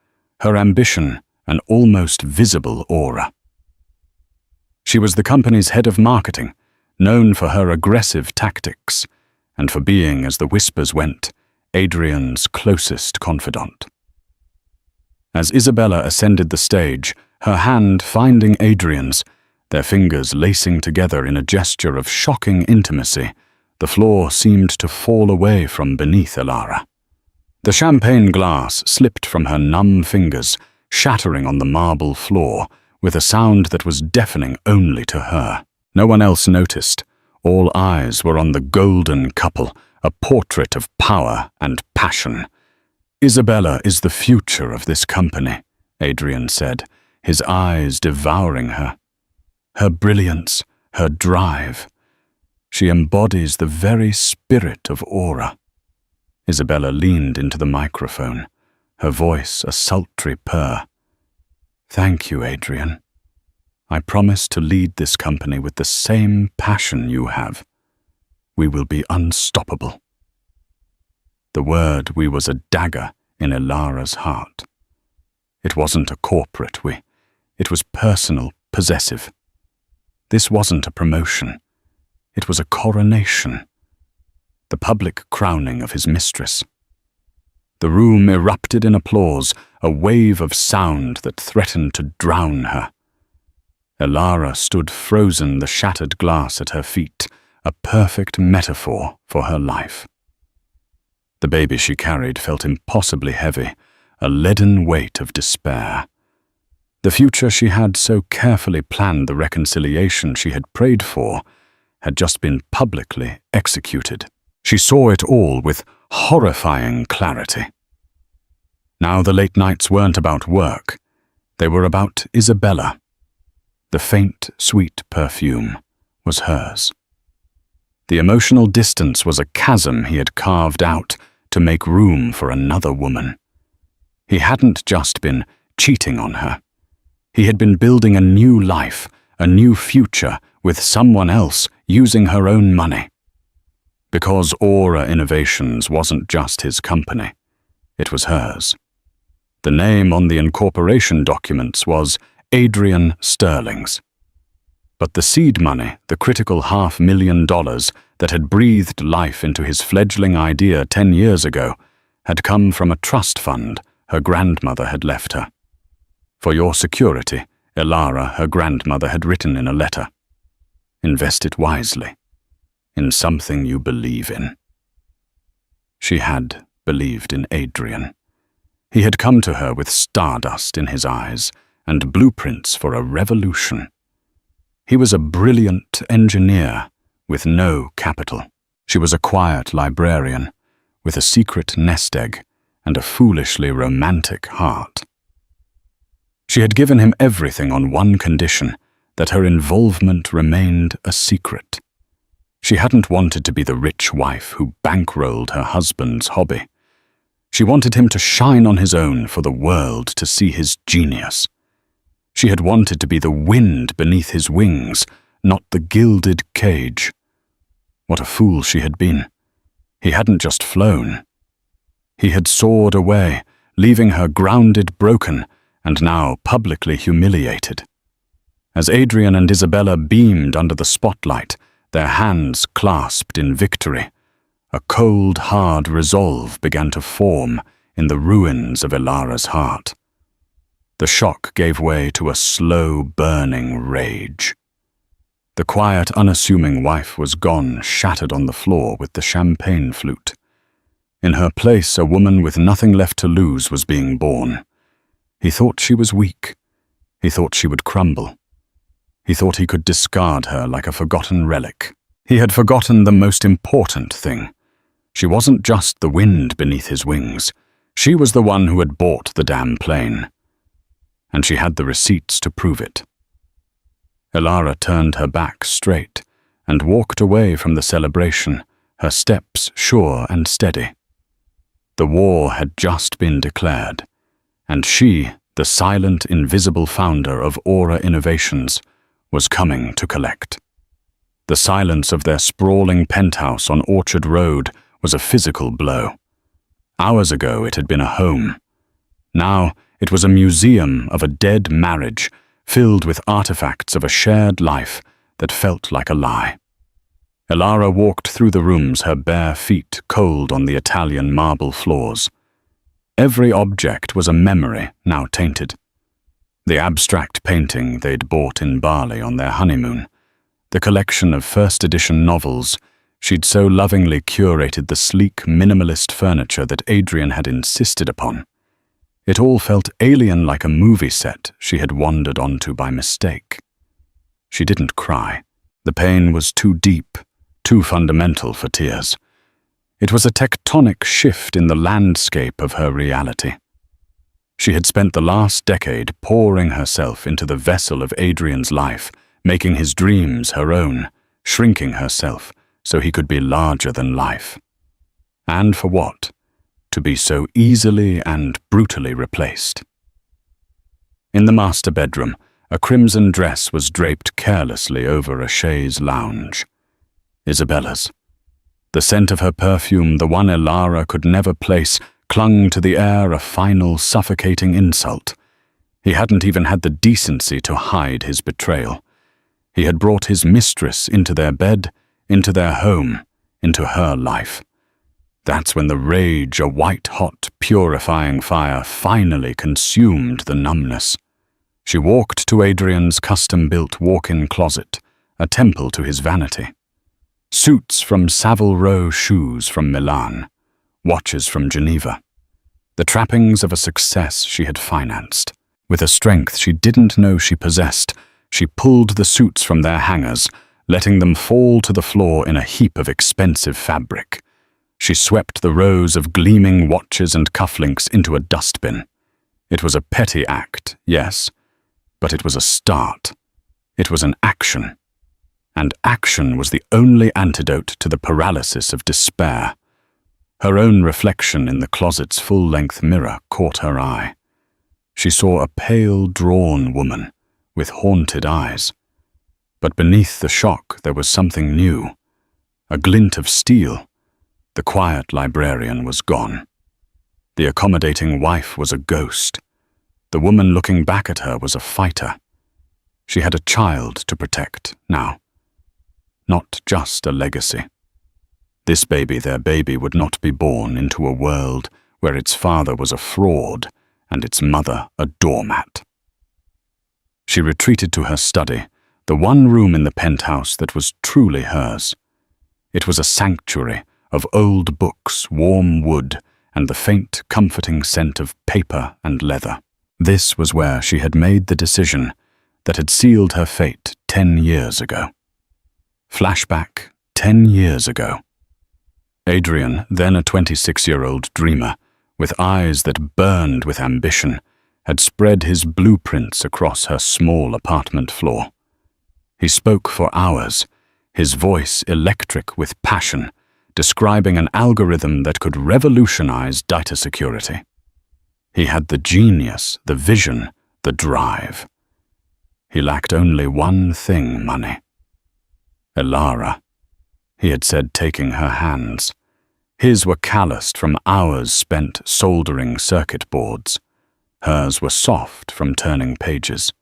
her ambition an almost visible aura. She was the company's head of marketing, known for her aggressive tactics, and for being, as the whispers went, Adrian's closest confidant. As Isabella ascended the stage, her hand finding Adrian's, their fingers lacing together in a gesture of shocking intimacy, the floor seemed to fall away from beneath Elara. The champagne glass slipped from her numb fingers, shattering on the marble floor, with a sound that was deafening only to her. No one else noticed. All eyes were on the golden couple, a portrait of power and passion. "Isabella is the future of this company," Adrian said, his eyes devouring her. "Her brilliance, her drive. She embodies the very spirit of Aura." Isabella leaned into the microphone, her voice a sultry purr. "Thank you, Adrian. I promise to lead this company with the same passion you have. We will be unstoppable." The word "we" was a dagger in Elara's heart. It wasn't a corporate "we." It was personal, possessive. This wasn't a promotion. It was a coronation. The public crowning of his mistress. The room erupted in applause, a wave of sound that threatened to drown her. Elara stood frozen, the shattered glass at her feet, a perfect metaphor for her life. The baby she carried felt impossibly heavy, a leaden weight of despair. The future she had so carefully planned, the reconciliation she had prayed for, had just been publicly executed. She saw it all with horrifying clarity. Now the late nights weren't about work. They were about Isabella. The faint, sweet perfume was hers. The emotional distance was a chasm he had carved out to make room for another woman. He hadn't just been cheating on her. He had been building a new life, a new future with someone else, using her own money. Because Aura Innovations wasn't just his company, it was hers. The name on the incorporation documents was Adrian Sterling's. But the seed money, the critical $500,000 that had breathed life into his fledgling idea 10 years ago, had come from a trust fund her grandmother had left her. "For your security," Elara, her grandmother, had written in a letter. "Invest it wisely, in something you believe in." She had believed in Adrian. He had come to her with stardust in his eyes and blueprints for a revolution. He was a brilliant engineer with no capital. She was a quiet librarian with a secret nest egg and a foolishly romantic heart. She had given him everything on one condition, that her involvement remained a secret. She hadn't wanted to be the rich wife who bankrolled her husband's hobby. She wanted him to shine on his own for the world to see his genius. She had wanted to be the wind beneath his wings, not the gilded cage. What a fool she had been. He hadn't just flown. He had soared away, leaving her grounded, broken, and now publicly humiliated. As Adrian and Isabella beamed under the spotlight, their hands clasped in victory, a cold, hard resolve began to form in the ruins of Ilara's heart. The shock gave way to a slow, burning rage. The quiet, unassuming wife was gone, shattered on the floor with the champagne flute. In her place, a woman with nothing left to lose was being born. He thought she was weak. He thought she would crumble. He thought he could discard her like a forgotten relic. He had forgotten the most important thing. She wasn't just the wind beneath his wings. She was the one who had bought the damn plane. And she had the receipts to prove it. Ilara turned her back straight and walked away from the celebration, her steps sure and steady. The war had just been declared, and she, the silent, invisible founder of Aura Innovations, was coming to collect. The silence of their sprawling penthouse on Orchard Road was a physical blow. Hours ago it had been a home. Now it was a museum of a dead marriage, filled with artifacts of a shared life that felt like a lie. Ilara walked through the rooms, her bare feet cold on the Italian marble floors. Every object was a memory now tainted. The abstract painting they'd bought in Bali on their honeymoon, the collection of first-edition novels she'd so lovingly curated, the sleek, minimalist furniture that Adrian had insisted upon. It all felt alien, like a movie set she had wandered onto by mistake. She didn't cry. The pain was too deep, too fundamental for tears. It was a tectonic shift in the landscape of her reality. She had spent the last decade pouring herself into the vessel of Adrian's life, making his dreams her own, shrinking herself so he could be larger than life. And for what? To be so easily and brutally replaced. In the master bedroom, a crimson dress was draped carelessly over a chaise lounge. Isabella's. The scent of her perfume, the one Ilara could never place, clung to the air, a final, suffocating insult. He hadn't even had the decency to hide his betrayal. He had brought his mistress into their bed, into their home, into her life. That's when the rage, a white-hot, purifying fire, finally consumed the numbness. She walked to Adrian's custom-built walk-in closet, a temple to his vanity. Suits from Savile Row, shoes from Milan, watches from Geneva. The trappings of a success she had financed. With a strength she didn't know she possessed, she pulled the suits from their hangers, letting them fall to the floor in a heap of expensive fabric. She swept the rows of gleaming watches and cufflinks into a dustbin. It was a petty act, yes, but it was a start. It was an action. And action was the only antidote to the paralysis of despair. Her own reflection in the closet's full-length mirror caught her eye. She saw a pale, drawn woman with haunted eyes. But beneath the shock there was something new, a glint of steel. The quiet librarian was gone. The accommodating wife was a ghost. The woman looking back at her was a fighter. She had a child to protect now. Not just a legacy. This baby, their baby, would not be born into a world where its father was a fraud and its mother a doormat. She retreated to her study, the one room in the penthouse that was truly hers. It was a sanctuary of old books, warm wood, and the faint, comforting scent of paper and leather. This was where she had made the decision that had sealed her fate 10 years ago. Flashback 10 years ago. Adrian, then a 26-year-old dreamer, with eyes that burned with ambition, had spread his blueprints across her small apartment floor. He spoke for hours, his voice electric with passion, describing an algorithm that could revolutionize data security. He had the genius, the vision, the drive. He lacked only one thing: money. Ilara, he had said, taking her hands. His were calloused from hours spent soldering circuit boards. Hers were soft from turning pages.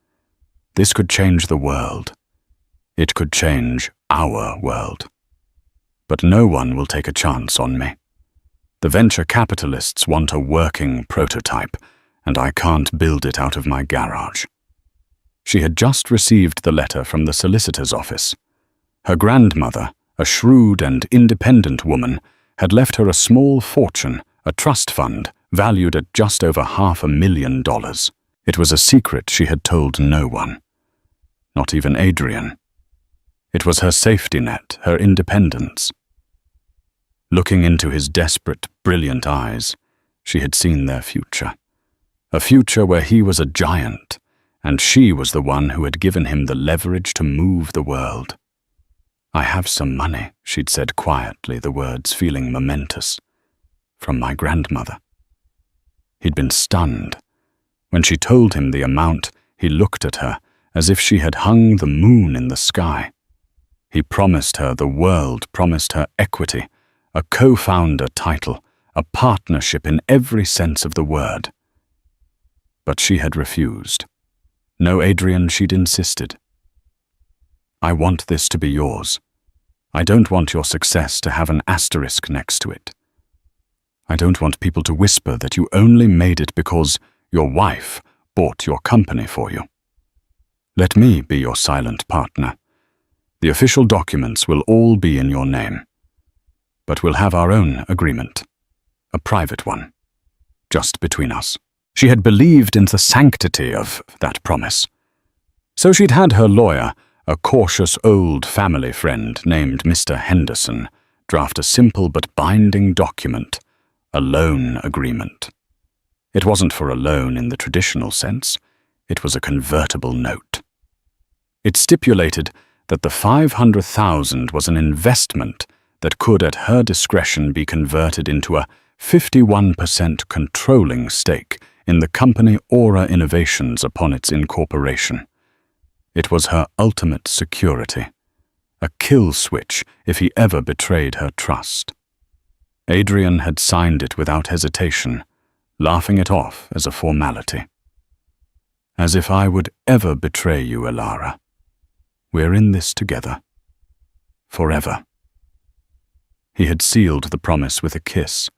This could change the world. It could change our world. But no one will take a chance on me. The venture capitalists want a working prototype, and I can't build it out of my garage. She had just received the letter from the solicitor's office. Her grandmother, a shrewd and independent woman, had left her a small fortune, a trust fund, valued at just over $500,000. It was a secret she had told no one. Not even Adrian. It was her safety net, her independence. Looking into his desperate, brilliant eyes, she had seen their future. A future where he was a giant, and she was the one who had given him the leverage to move the world. "I have some money," she'd said quietly, the words feeling momentous. "From my grandmother." He'd been stunned. When she told him the amount, he looked at her as if she had hung the moon in the sky. He promised her the world, promised her equity, a co-founder title, a partnership in every sense of the word. But she had refused. No, Adrian, she'd insisted. "I want this to be yours. I don't want your success to have an asterisk next to it. I don't want people to whisper that you only made it because your wife bought your company for you. Let me be your silent partner. The official documents will all be in your name. But we'll have our own agreement, a private one, just between us." She had believed in the sanctity of that promise. So she'd had her lawyer, a cautious old family friend named Mr. Henderson, draft a simple but binding document, a loan agreement. It wasn't for a loan in the traditional sense. It was a convertible note. It stipulated that the $500,000 was an investment that could at her discretion be converted into a 51% controlling stake in the company Aura Innovations upon its incorporation. It was her ultimate security, a kill switch if he ever betrayed her trust. Adrian had signed it without hesitation, laughing it off as a formality. "As if I would ever betray you, Elara. We're in this together. Forever." He had sealed the promise with a kiss,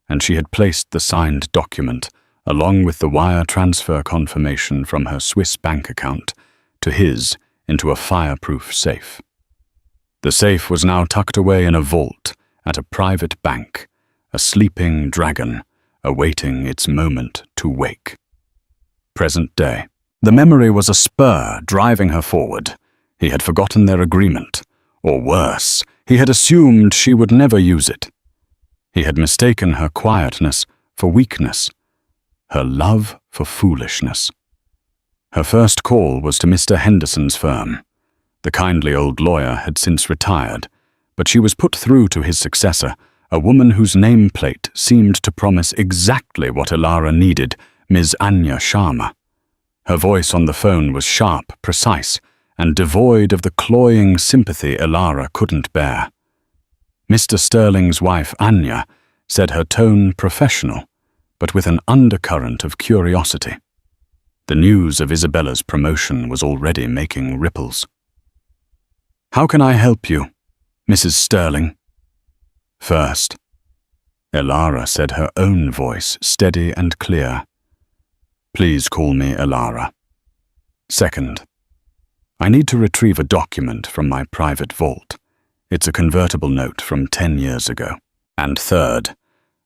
and she had placed the signed document, along with the wire transfer confirmation from her Swiss bank account, to his into a fireproof safe. The safe was now tucked away in a vault at a private bank, a sleeping dragon awaiting its moment to wake. Present day. The memory was a spur driving her forward. He had forgotten their agreement, or worse, he had assumed she would never use it. He had mistaken her quietness for weakness, her love for foolishness. Her first call was to Mr. Henderson's firm. The kindly old lawyer had since retired, but she was put through to his successor, a woman whose nameplate seemed to promise exactly what Elara needed, Ms. Anya Sharma. Her voice on the phone was sharp, precise, and devoid of the cloying sympathy Elara couldn't bear. Mr. Sterling's wife, Anya, said her tone professional, but with an undercurrent of curiosity. The news of Isabella's promotion was already making ripples. "How can I help you, Mrs. Sterling?" "First," Elara said, her own voice steady and clear, "please call me Elara. Second, I need to retrieve a document from my private vault. It's a convertible note from 10 years ago. And third,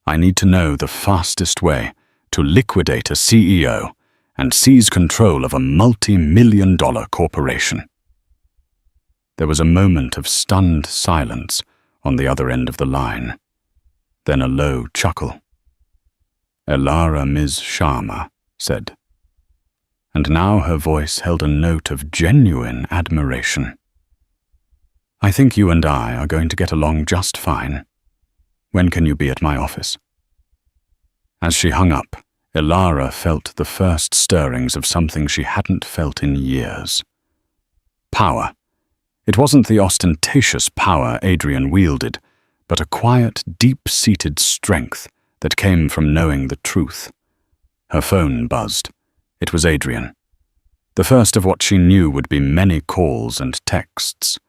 I need to know the fastest way to liquidate a CEO and seize control of a multi-million-dollar corporation." There was a moment of stunned silence on the other end of the line, then a low chuckle. "Elara Ms. Sharma said, and now her voice held a note of genuine admiration. "I think you and I are going to get along just fine. When can you be at my office?" As she hung up, Elara felt the first stirrings of something she hadn't felt in years. Power. It wasn't the ostentatious power Adrian wielded, but a quiet, deep-seated strength that came from knowing the truth. Her phone buzzed. It was Adrian. The first of what she knew would be many calls and texts.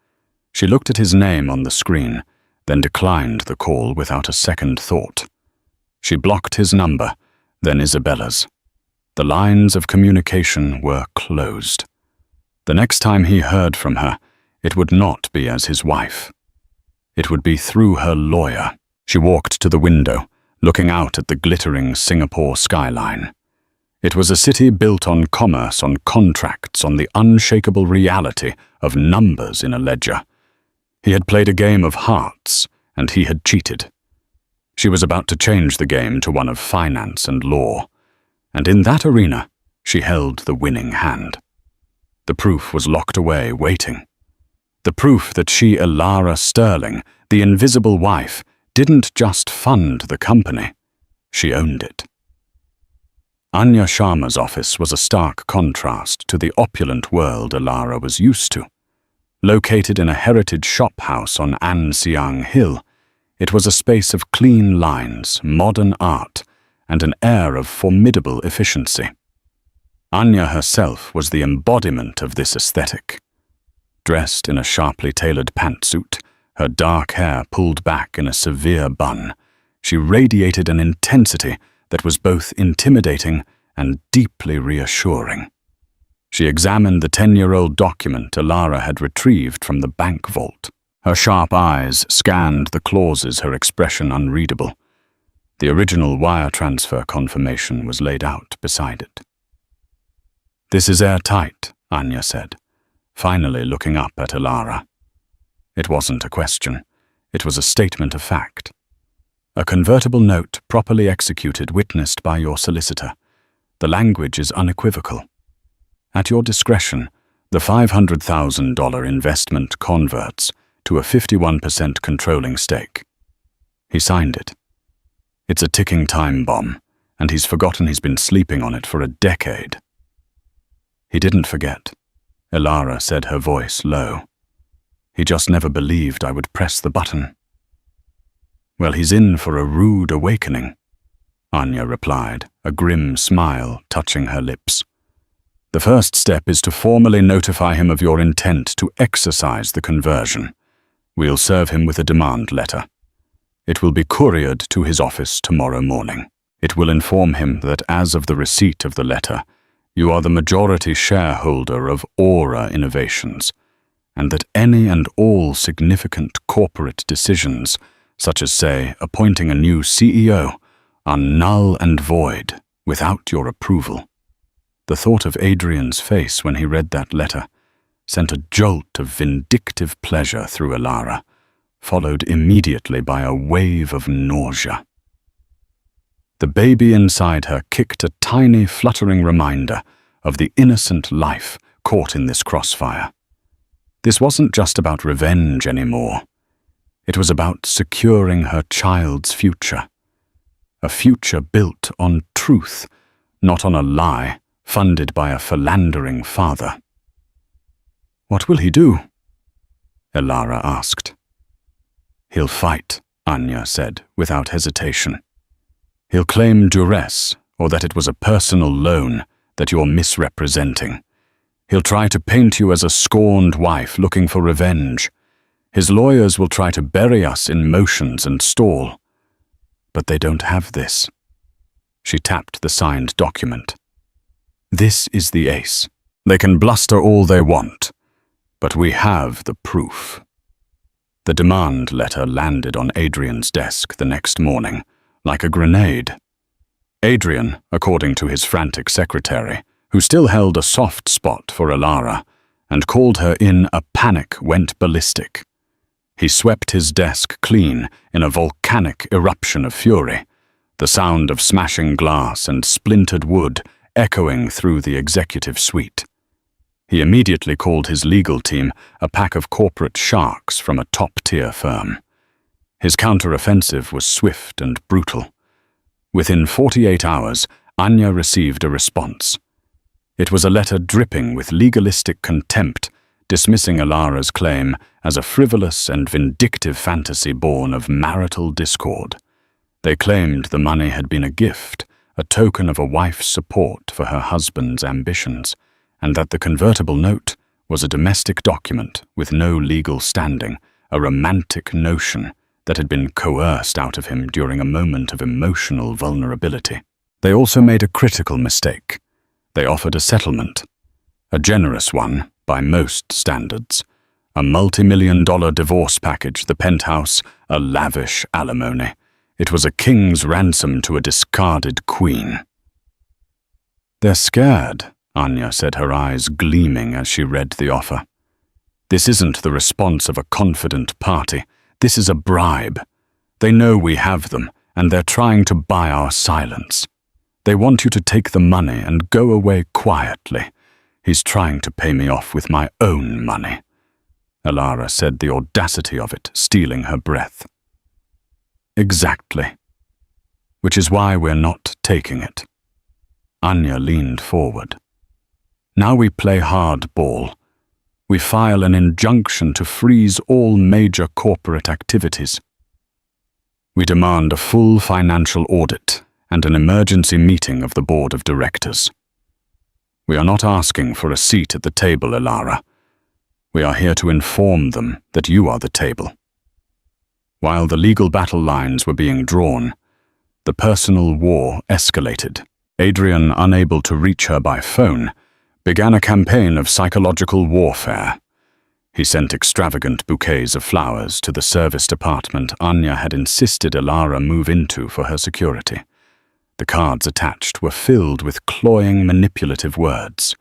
She looked at his name on the screen, then declined the call without a second thought. She blocked his number, then Isabella's. The lines of communication were closed. The next time he heard from her, it would not be as his wife. It would be through her lawyer. She walked to the window, looking out at the glittering Singapore skyline. It was a city built on commerce, on contracts, on the unshakable reality of numbers in a ledger. He had played a game of hearts, and he had cheated. She was about to change the game to one of finance and law, and in that arena, she held the winning hand. The proof was locked away, waiting. The proof that she, Elara Sterling, the invisible wife, didn't just fund the company, she owned it. Anya Sharma's office was a stark contrast to the opulent world Elara was used to. Located in a heritage shop house on An Siang Hill, it was a space of clean lines, modern art, and an air of formidable efficiency. Anya herself was the embodiment of this aesthetic. Dressed in a sharply tailored pantsuit, her dark hair pulled back in a severe bun, she radiated an intensity that was both intimidating and deeply reassuring. She examined the 10-year-old document Elara had retrieved from the bank vault. Her sharp eyes scanned the clauses, her expression unreadable. The original wire transfer confirmation was laid out beside it. "This is airtight," Anya said, finally looking up at Elara. It wasn't a question. It was a statement of fact. "A convertible note properly executed, witnessed by your solicitor. The language is unequivocal. At your discretion, the $500,000 investment converts to a 51% controlling stake." He signed it. It's a ticking time bomb, and he's forgotten he's been sleeping on it for a decade. He didn't forget. Elara said, her voice low. He just never believed I would press the button. "Well, he's in for a rude awakening," Anya replied, a grim smile touching her lips. "The first step is to formally notify him of your intent to exercise the conversion. We'll serve him with a demand letter. It will be couriered to his office tomorrow morning. It will inform him that as of the receipt of the letter, you are the majority shareholder of Aura Innovations, and that any and all significant corporate decisions, such as, say, appointing a new CEO, are null and void without your approval." The thought of Adrian's face when he read that letter sent a jolt of vindictive pleasure through Elara, followed immediately by a wave of nausea. The baby inside her kicked a tiny, fluttering reminder of the innocent life caught in this crossfire. This wasn't just about revenge anymore. It was about securing her child's future. A future built on truth, not on a lie, funded by a philandering father. "What will he do?" Elara asked. "He'll fight," Anya said, without hesitation. "He'll claim duress, or that it was a personal loan that you're misrepresenting. He'll try to paint you as a scorned wife looking for revenge. His lawyers will try to bury us in motions and stall. But they don't have this." She tapped the signed document. "This is the ace. They can bluster all they want, but we have the proof." The demand letter landed on Adrian's desk the next morning, like a grenade. Adrian, according to his frantic secretary, who still held a soft spot for Elara, and called her in a panic, went ballistic. He swept his desk clean in a volcanic eruption of fury, the sound of smashing glass and splintered wood echoing through the executive suite. He immediately called his legal team a pack of corporate sharks from a top-tier firm. His counter-offensive was swift and brutal. Within 48 hours, Anya received a response. It was a letter dripping with legalistic contempt, dismissing Elara's claim as a frivolous and vindictive fantasy born of marital discord. They claimed the money had been a gift, a token of a wife's support for her husband's ambitions, and that the convertible note was a domestic document with no legal standing, a romantic notion that had been coerced out of him during a moment of emotional vulnerability. They also made a critical mistake. They offered a settlement, a generous one by most standards, a multi-million-dollar divorce package, the penthouse, a lavish alimony. It was a king's ransom to a discarded queen. "They're scared," Anya said, her eyes gleaming as she read the offer. "This isn't the response of a confident party. This is a bribe. They know we have them, and they're trying to buy our silence. They want you to take the money and go away quietly. He's trying to pay me off with my own money." Elara said, the audacity of it stealing her breath. "Exactly. Which is why we're not taking it." Anya leaned forward. "Now we play hardball. We file an injunction to freeze all major corporate activities. We demand a full financial audit and an emergency meeting of the board of directors. We are not asking for a seat at the table, Elara. We are here to inform them that you are the table." While the legal battle lines were being drawn, the personal war escalated. Adrian, unable to reach her by phone, began a campaign of psychological warfare. He sent extravagant bouquets of flowers to the service department Anya had insisted Elara move into for her security. The cards attached were filled with cloying, manipulative words.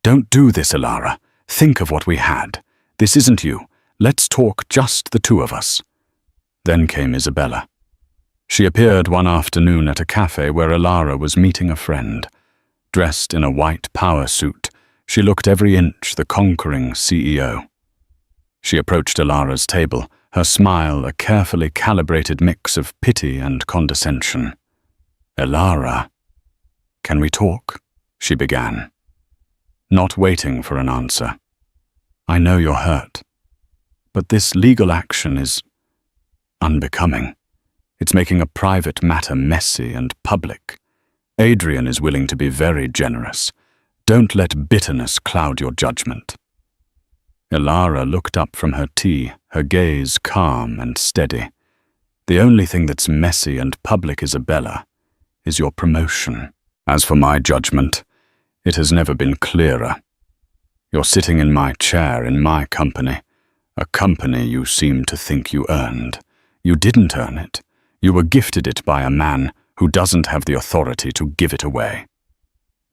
"Don't do this, Elara. Think of what we had. This isn't you. Let's talk just the two of us." Then came Isabella. She appeared one afternoon at a cafe where Elara was meeting a friend. Dressed in a white power suit, she looked every inch the conquering CEO. She approached Elara's table, her smile a carefully calibrated mix of pity and condescension. "Elara, can we talk?" she began. Not waiting for an answer. "I know you're hurt, but this legal action is unbecoming. It's making a private matter messy and public. Adrian is willing to be very generous. Don't let bitterness cloud your judgment." Elara looked up from her tea, her gaze calm and steady. "The only thing that's messy and public, Isabella, is your promotion. As for my judgment, it has never been clearer. You're sitting in my chair in my company, a company you seem to think you earned. You didn't earn it. You were gifted it by a man who doesn't have the authority to give it away.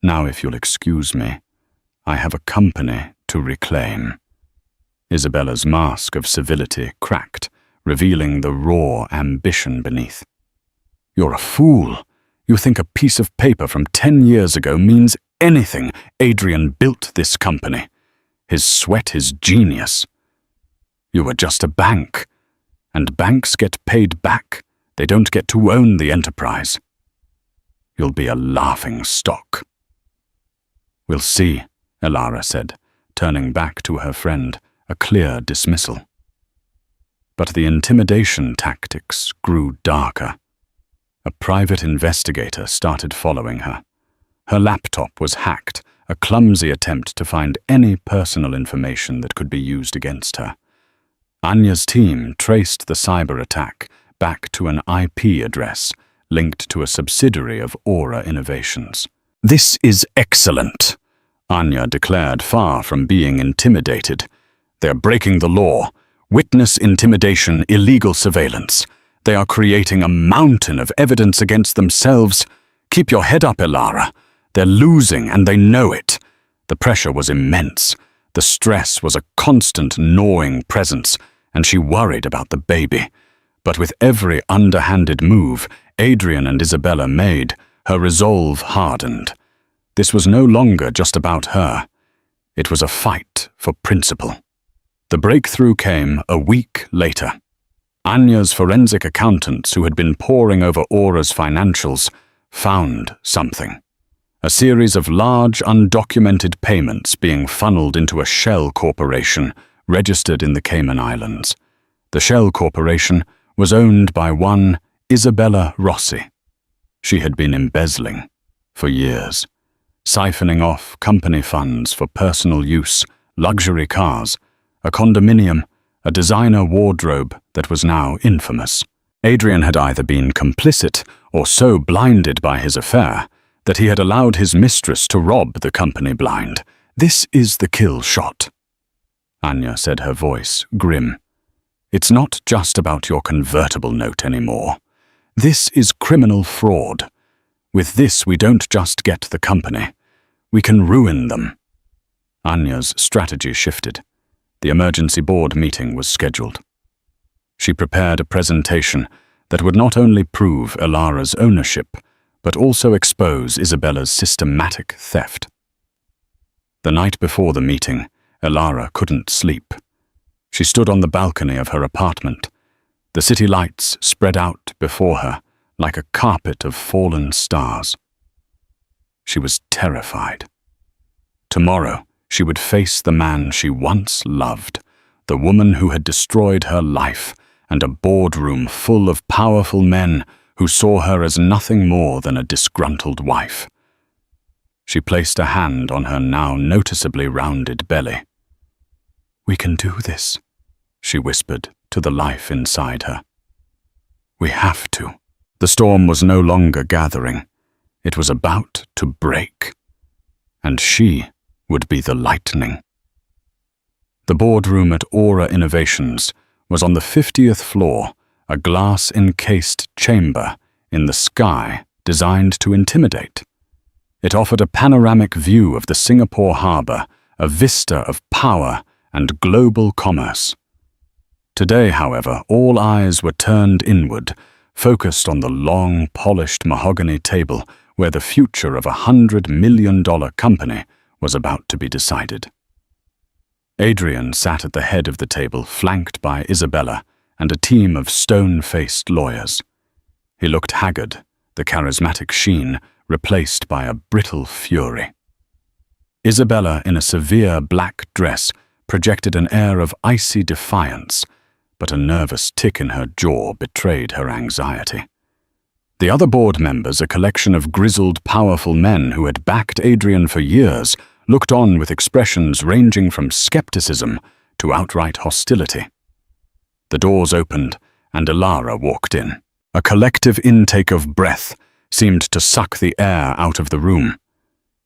Now, if you'll excuse me, I have a company to reclaim." Isabella's mask of civility cracked, revealing the raw ambition beneath. "You're a fool. You think a piece of paper from 10 years ago means anything. Adrian built this company. His sweat, his genius. You were just a bank, and banks get paid back. They don't get to own the enterprise. You'll be a laughing stock." "We'll see," Elara said, turning back to her friend, a clear dismissal. But the intimidation tactics grew darker. A private investigator started following her. Her laptop was hacked, a clumsy attempt to find any personal information that could be used against her. Anya's team traced the cyber attack back to an IP address linked to a subsidiary of Aura Innovations. "This is excellent," Anya declared, far from being intimidated. "They're breaking the law. Witness intimidation, illegal surveillance. They are creating a mountain of evidence against themselves. Keep your head up, Elara. They're losing, and they know it." The pressure was immense. The stress was a constant gnawing presence, and she worried about the baby. But with every underhanded move Adrian and Isabella made, her resolve hardened. This was no longer just about her. It was a fight for principle. The breakthrough came a week later. Anya's forensic accountants, who had been poring over Aura's financials, found something. A series of large, undocumented payments being funneled into a shell corporation registered in the Cayman Islands. The shell corporation was owned by one Isabella Rossi. She had been embezzling for years, siphoning off company funds for personal use, luxury cars, a condominium, a designer wardrobe that was now infamous. Adrian had either been complicit or so blinded by his affair that he had allowed his mistress to rob the company blind. "This is the kill shot," Anya said, her voice grim. "It's not just about your convertible note anymore. This is criminal fraud. With this, we don't just get the company. We can ruin them." Anya's strategy shifted. The emergency board meeting was scheduled. She prepared a presentation that would not only prove Elara's ownership, but also expose Isabella's systematic theft. The night before the meeting, Elara couldn't sleep. She stood on the balcony of her apartment. The city lights spread out before her like a carpet of fallen stars. She was terrified. Tomorrow, she would face the man she once loved, the woman who had destroyed her life, and a boardroom full of powerful men who saw her as nothing more than a disgruntled wife. She placed a hand on her now noticeably rounded belly. "We can do this," she whispered to the life inside her. "We have to." The storm was no longer gathering. It was about to break. And she would be the lightning. The boardroom at Aura Innovations was on the 50th floor, a glass-encased chamber in the sky designed to intimidate. It offered a panoramic view of the Singapore harbor, a vista of power and global commerce. Today, however, all eyes were turned inward, focused on the long, polished mahogany table where the future of $100 million company was about to be decided. Adrian sat at the head of the table, flanked by Isabella and a team of stone-faced lawyers. He looked haggard, the charismatic sheen replaced by a brittle fury. Isabella, in a severe black dress, projected an air of icy defiance, but a nervous tick in her jaw betrayed her anxiety. The other board members, a collection of grizzled, powerful men who had backed Adrian for years, looked on with expressions ranging from skepticism to outright hostility. The doors opened, and Elara walked in. A collective intake of breath seemed to suck the air out of the room.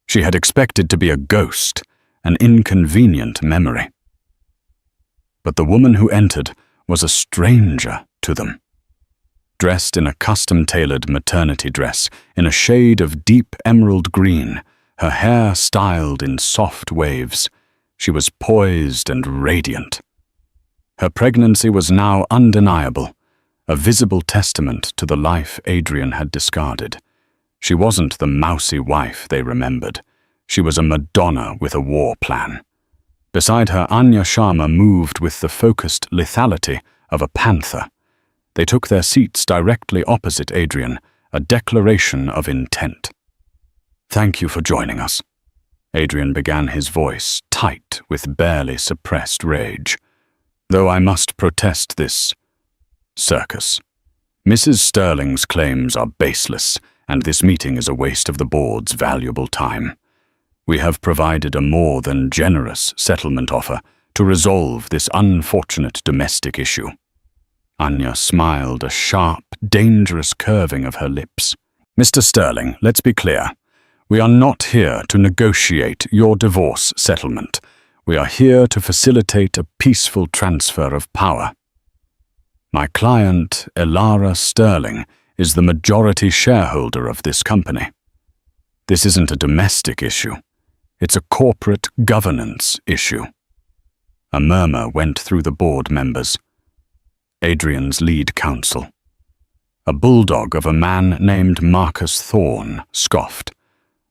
She had expected to be a ghost, an inconvenient memory. But the woman who entered was a stranger to them. Dressed in a custom-tailored maternity dress in a shade of deep emerald green, her hair styled in soft waves, she was poised and radiant. Her pregnancy was now undeniable, a visible testament to the life Adrian had discarded. She wasn't the mousy wife they remembered. She was a Madonna with a war plan. Beside her, Anya Sharma moved with the focused lethality of a panther. They took their seats directly opposite Adrian, a declaration of intent. "Thank you for joining us." Adrian began, his voice tight with barely suppressed rage. "Though I must protest this circus. Mrs. Sterling's claims are baseless, and this meeting is a waste of the board's valuable time. We have provided a more than generous settlement offer to resolve this unfortunate domestic issue." Anya smiled, a sharp, dangerous curving of her lips. "Mr. Sterling, let's be clear. We are not here to negotiate your divorce settlement. We are here to facilitate a peaceful transfer of power. My client, Elara Sterling, is the majority shareholder of this company. This isn't a domestic issue. It's a corporate governance issue." A murmur went through the board members. Adrian's lead counsel, a bulldog of a man named Marcus Thorne, scoffed,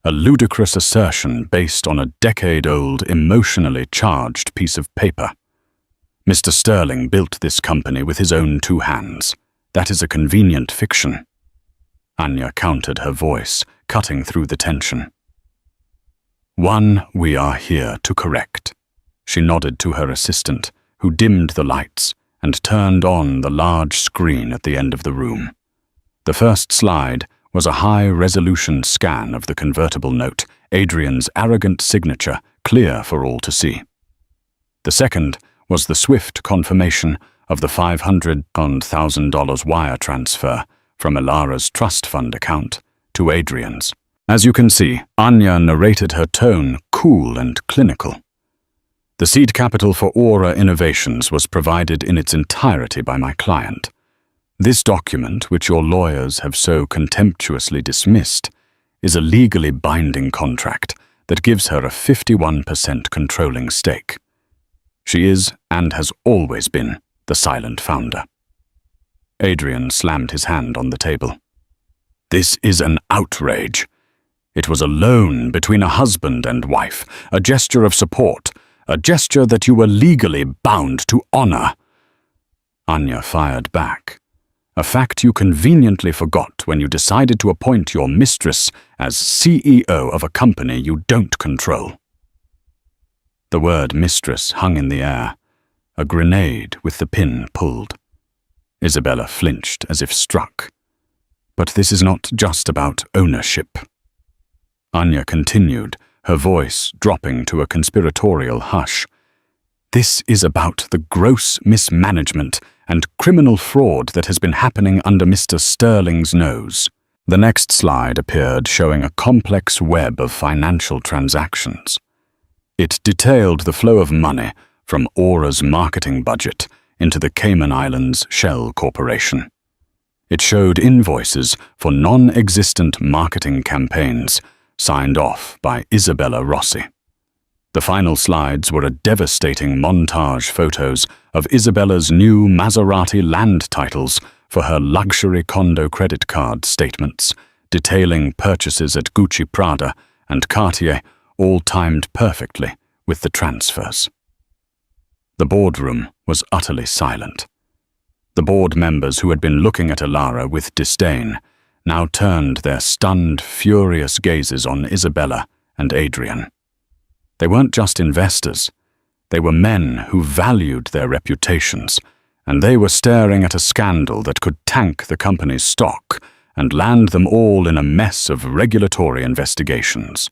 a ludicrous assertion based on a decade-old, emotionally charged piece of paper. "Mr. Sterling built this company with his own two hands. That is a convenient fiction." Anya countered, her voice cutting through the tension. "One we are here to correct." She nodded to her assistant, who dimmed the lights and turned on the large screen at the end of the room. The first slide was a high-resolution scan of the convertible note, Adrian's arrogant signature clear for all to see. The second was the swift confirmation of the $500,000 wire transfer from Ilara's trust fund account to Adrian's. As you can see, Anya narrated her tone cool and clinical. The seed capital for Aura Innovations was provided in its entirety by my client. This document, which your lawyers have so contemptuously dismissed, is a legally binding contract that gives her a 51% controlling stake. She is, and has always been, the silent founder. Adrian slammed his hand on the table. This is an outrage. It was a loan between a husband and wife, a gesture of support, a gesture that you were legally bound to honor. Anya fired back. A fact you conveniently forgot when you decided to appoint your mistress as CEO of a company you don't control. The word mistress hung in the air, a grenade with the pin pulled. Isabella flinched as if struck. But this is not just about ownership. Anya continued, her voice dropping to a conspiratorial hush. This is about the gross mismanagement and criminal fraud that has been happening under Mr. Sterling's nose. The next slide appeared showing a complex web of financial transactions. It detailed the flow of money from Aura's marketing budget into the Cayman Islands Shell Corporation. It showed invoices for non-existent marketing campaigns signed off by Isabella Rossi. The final slides were a devastating montage photos of Isabella's new Maserati land titles for her luxury condo credit card statements, detailing purchases at Gucci Prada and Cartier, all timed perfectly with the transfers. The boardroom was utterly silent. The board members who had been looking at Ilara with disdain now turned their stunned, furious gazes on Isabella and Adrian. They weren't just investors. They were men who valued their reputations, and they were staring at a scandal that could tank the company's stock and land them all in a mess of regulatory investigations.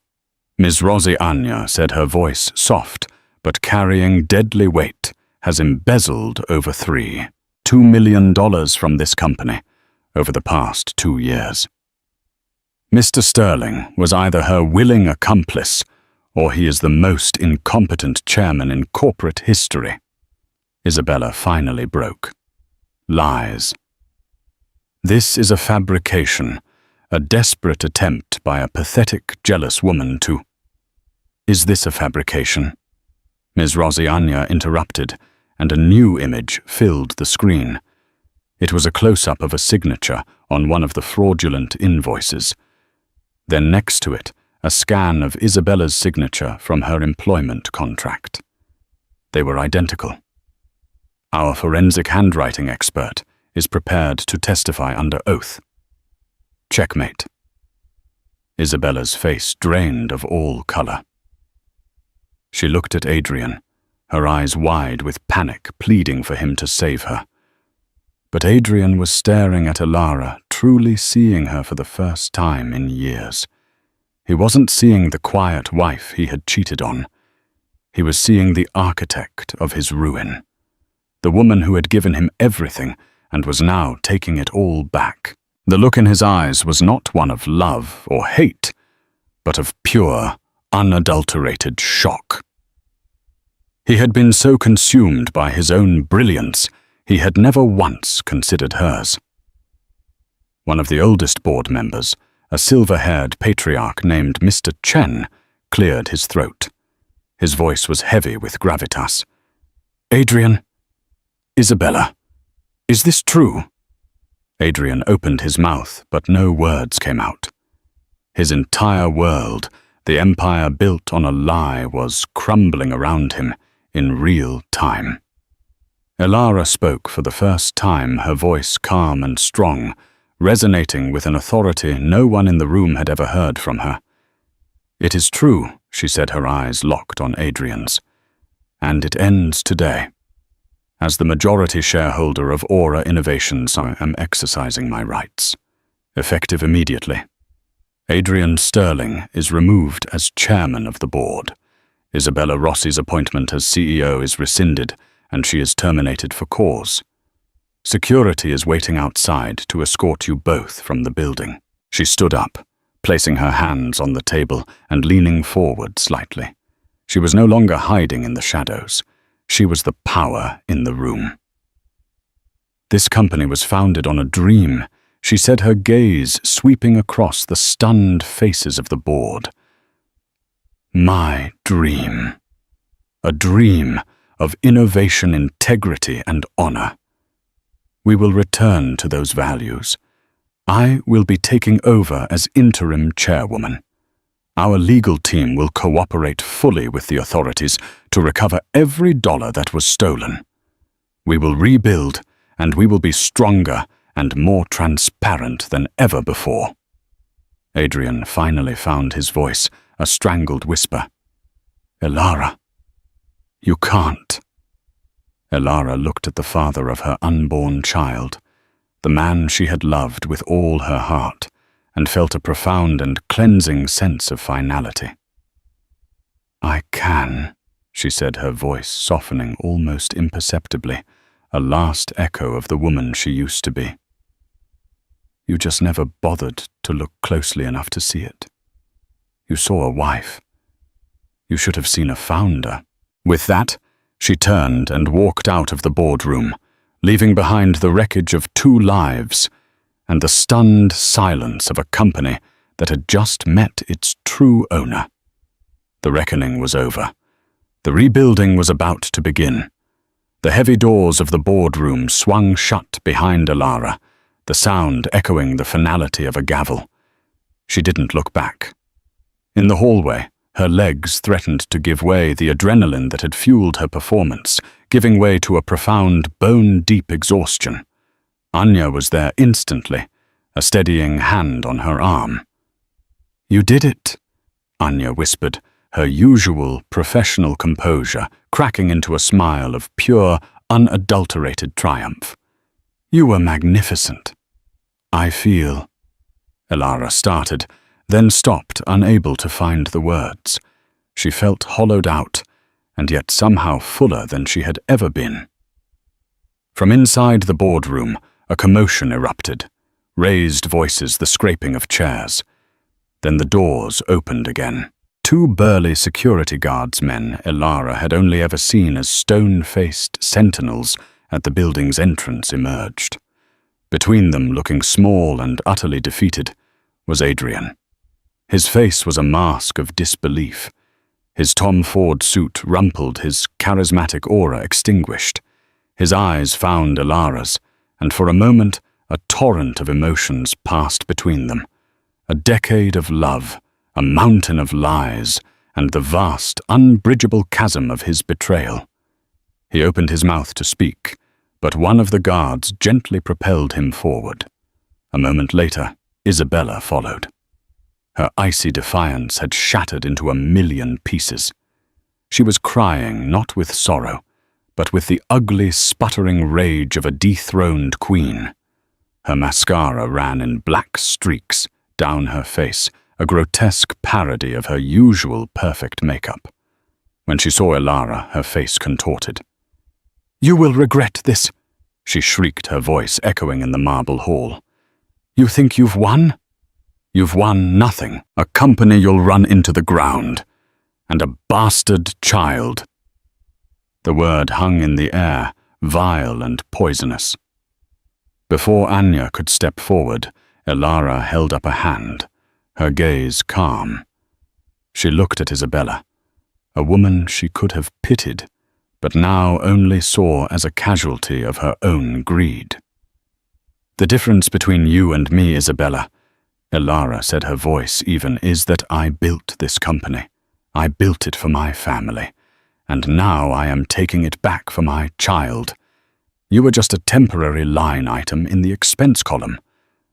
Ms. Rosie Anya said, her voice soft but carrying deadly weight, has embezzled over $2 million from this company over the past 2 years. Mr. Sterling was either her willing accomplice, or he is the most incompetent chairman in corporate history. Isabella finally broke. Lies. This is a fabrication, a desperate attempt by a pathetic, jealous woman to... Is this a fabrication? Ms. Rosie Anya interrupted, and a new image filled the screen. It was a close-up of a signature on one of the fraudulent invoices. Then next to it, a scan of Isabella's signature from her employment contract. They were identical. Our forensic handwriting expert is prepared to testify under oath. Checkmate. Isabella's face drained of all color. She looked at Adrian, her eyes wide with panic, pleading for him to save her. But Adrian was staring at Ilara, truly seeing her for the first time in years. He wasn't seeing the quiet wife he had cheated on. He was seeing the architect of his ruin, the woman who had given him everything and was now taking it all back. The look in his eyes was not one of love or hate, but of pure, unadulterated shock. He had been so consumed by his own brilliance, he had never once considered hers. One of the oldest board members, a silver-haired patriarch named Mr. Chen, cleared his throat. His voice was heavy with gravitas. Adrian, Isabella, is this true? Adrian opened his mouth, but no words came out. His entire world, the empire built on a lie, was crumbling around him in real time. Ilara spoke for the first time, her voice calm and strong, resonating with an authority no one in the room had ever heard from her. It is true, she said, her eyes locked on Adrian's. And it ends today. As the majority shareholder of Aura Innovations, I am exercising my rights. Effective immediately. Adrian Sterling is removed as chairman of the board. Isabella Rossi's appointment as CEO is rescinded, and she is terminated for cause. Security is waiting outside to escort you both from the building. She stood up, placing her hands on the table and leaning forward slightly. She was no longer hiding in the shadows. She was the power in the room. This company was founded on a dream, she said, her gaze sweeping across the stunned faces of the board. My dream. A dream of innovation, integrity, and honor. We will return to those values. I will be taking over as interim chairwoman. Our legal team will cooperate fully with the authorities to recover every dollar that was stolen. We will rebuild, and we will be stronger and more transparent than ever before. Adrian finally found his voice, a strangled whisper. Elara, you can't. Elara looked at the father of her unborn child, the man she had loved with all her heart, and felt a profound and cleansing sense of finality. I can, she said, her voice softening almost imperceptibly, a last echo of the woman she used to be. You just never bothered to look closely enough to see it. You saw a wife. You should have seen a founder. With that, she turned and walked out of the boardroom, leaving behind the wreckage of 2 lives and the stunned silence of a company that had just met its true owner. The reckoning was over. The rebuilding was about to begin. The heavy doors of the boardroom swung shut behind Elara, the sound echoing the finality of a gavel. She didn't look back. In the hallway, her legs threatened to give way, the adrenaline that had fueled her performance, giving way to a profound, bone-deep exhaustion. Anya was there instantly, a steadying hand on her arm. You did it, Anya whispered, her usual professional composure cracking into a smile of pure, unadulterated triumph. You were magnificent. I feel... Elara started, then stopped, unable to find the words. She felt hollowed out, and yet somehow fuller than she had ever been. From inside the boardroom, a commotion erupted, raised voices, the scraping of chairs. Then the doors opened again. 2 burly security guardsmen Elara had only ever seen as stone-faced sentinels at the building's entrance emerged. Between them, looking small and utterly defeated, was Adrian. His face was a mask of disbelief. His Tom Ford suit rumpled, his charismatic aura extinguished. His eyes found Elara's, and for a moment a torrent of emotions passed between them. A decade of love, a mountain of lies, and the vast, unbridgeable chasm of his betrayal. He opened his mouth to speak, but one of the guards gently propelled him forward. A moment later, Isabella followed. Her icy defiance had shattered into 1,000,000 pieces. She was crying not with sorrow, but with the ugly, sputtering rage of a dethroned queen. Her mascara ran in black streaks down her face, a grotesque parody of her usual perfect makeup. When she saw Elara, her face contorted. You will regret this, she shrieked, her voice echoing in the marble hall. You think you've won? You've won nothing, a company you'll run into the ground, and a bastard child. The word hung in the air, vile and poisonous. Before Anya could step forward, Elara held up a hand, her gaze calm. She looked at Isabella, a woman she could have pitied, but now only saw as a casualty of her own greed. The difference between you and me, Isabella, Elara said, her voice even, is that I built this company. I built it for my family, and now I am taking it back for my child. You were just a temporary line item in the expense column.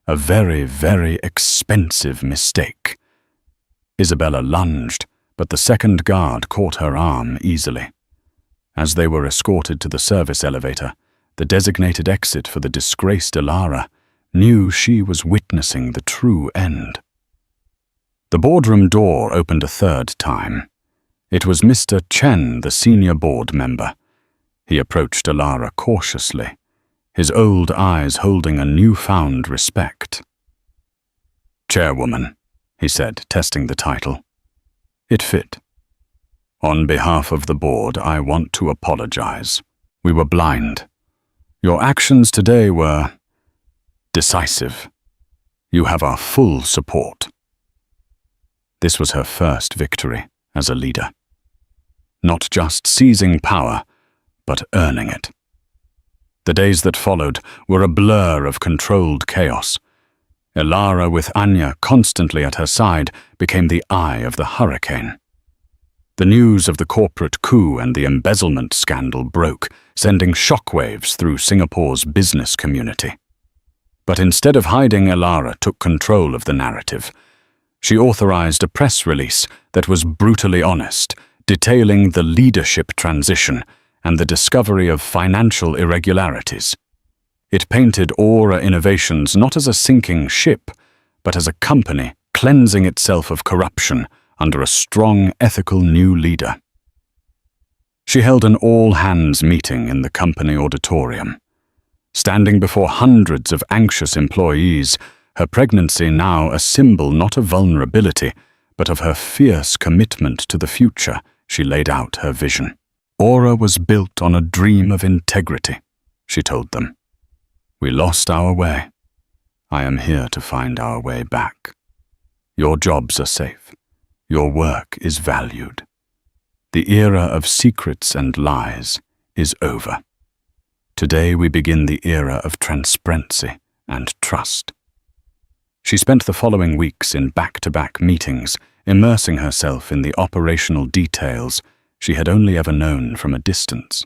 A very, very expensive mistake. Isabella lunged, but the second guard caught her arm easily. As they were escorted to the service elevator, the designated exit for the disgraced Elara, knew she was witnessing the true end. The boardroom door opened a third time. It was Mr. Chen, the senior board member. He approached Alara cautiously, his old eyes holding a newfound respect. "Chairwoman," he said, testing the title. It fit. "On behalf of the board, I want to apologize. We were blind. Your actions today were decisive. You have our full support." This was her first victory as a leader. Not just seizing power, but earning it. The days that followed were a blur of controlled chaos. Alara, with Anya constantly at her side, became the eye of the hurricane. The news of the corporate coup and the embezzlement scandal broke, sending shockwaves through Singapore's business community. But instead of hiding, Alara took control of the narrative. She authorized a press release that was brutally honest, detailing the leadership transition and the discovery of financial irregularities. It painted Aura Innovations not as a sinking ship, but as a company cleansing itself of corruption under a strong, ethical new leader. She held an all-hands meeting in the company auditorium. Standing before hundreds of anxious employees, her pregnancy now a symbol not of vulnerability, but of her fierce commitment to the future, she laid out her vision. Aura was built on a dream of integrity, she told them. We lost our way. I am here to find our way back. Your jobs are safe. Your work is valued. The era of secrets and lies is over. Today we begin the era of transparency and trust. She spent the following weeks in back-to-back meetings, immersing herself in the operational details she had only ever known from a distance.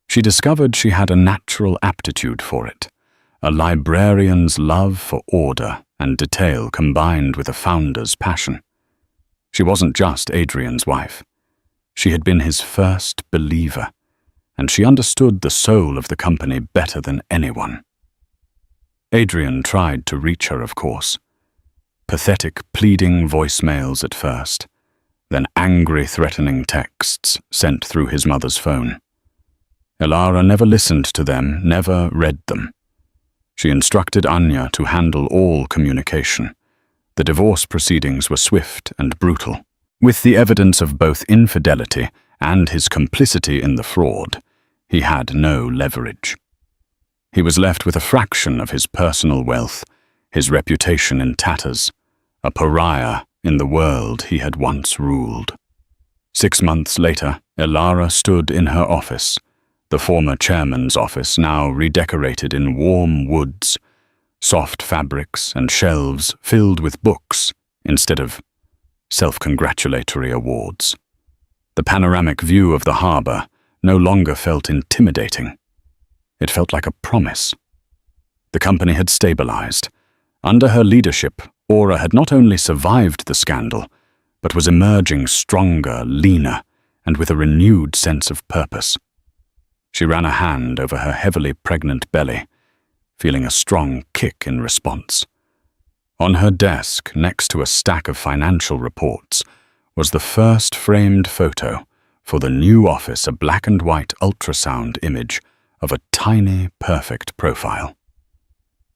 She discovered she had a natural aptitude for it, a librarian's love for order and detail combined with a founder's passion. She wasn't just Adrian's wife. She had been his first believer, and she understood the soul of the company better than anyone. Adrian tried to reach her, of course. Pathetic, pleading voicemails at first, then angry, threatening texts sent through his mother's phone. Alara never listened to them, never read them. She instructed Anya to handle all communication. The divorce proceedings were swift and brutal. With the evidence of both infidelity and his complicity in the fraud, he had no leverage. He was left with a fraction of his personal wealth, his reputation in tatters, a pariah in the world he had once ruled. 6 months later, Alara stood in her office, the former chairman's office now redecorated in warm woods, soft fabrics and shelves filled with books instead of self-congratulatory awards. The panoramic view of the harbour no longer felt intimidating. It felt like a promise. The company had stabilized. Under her leadership, Aura had not only survived the scandal, but was emerging stronger, leaner, and with a renewed sense of purpose. She ran a hand over her heavily pregnant belly, feeling a strong kick in response. On her desk, next to a stack of financial reports, was the first framed photo for the new office, a black and white ultrasound image of a tiny, perfect profile.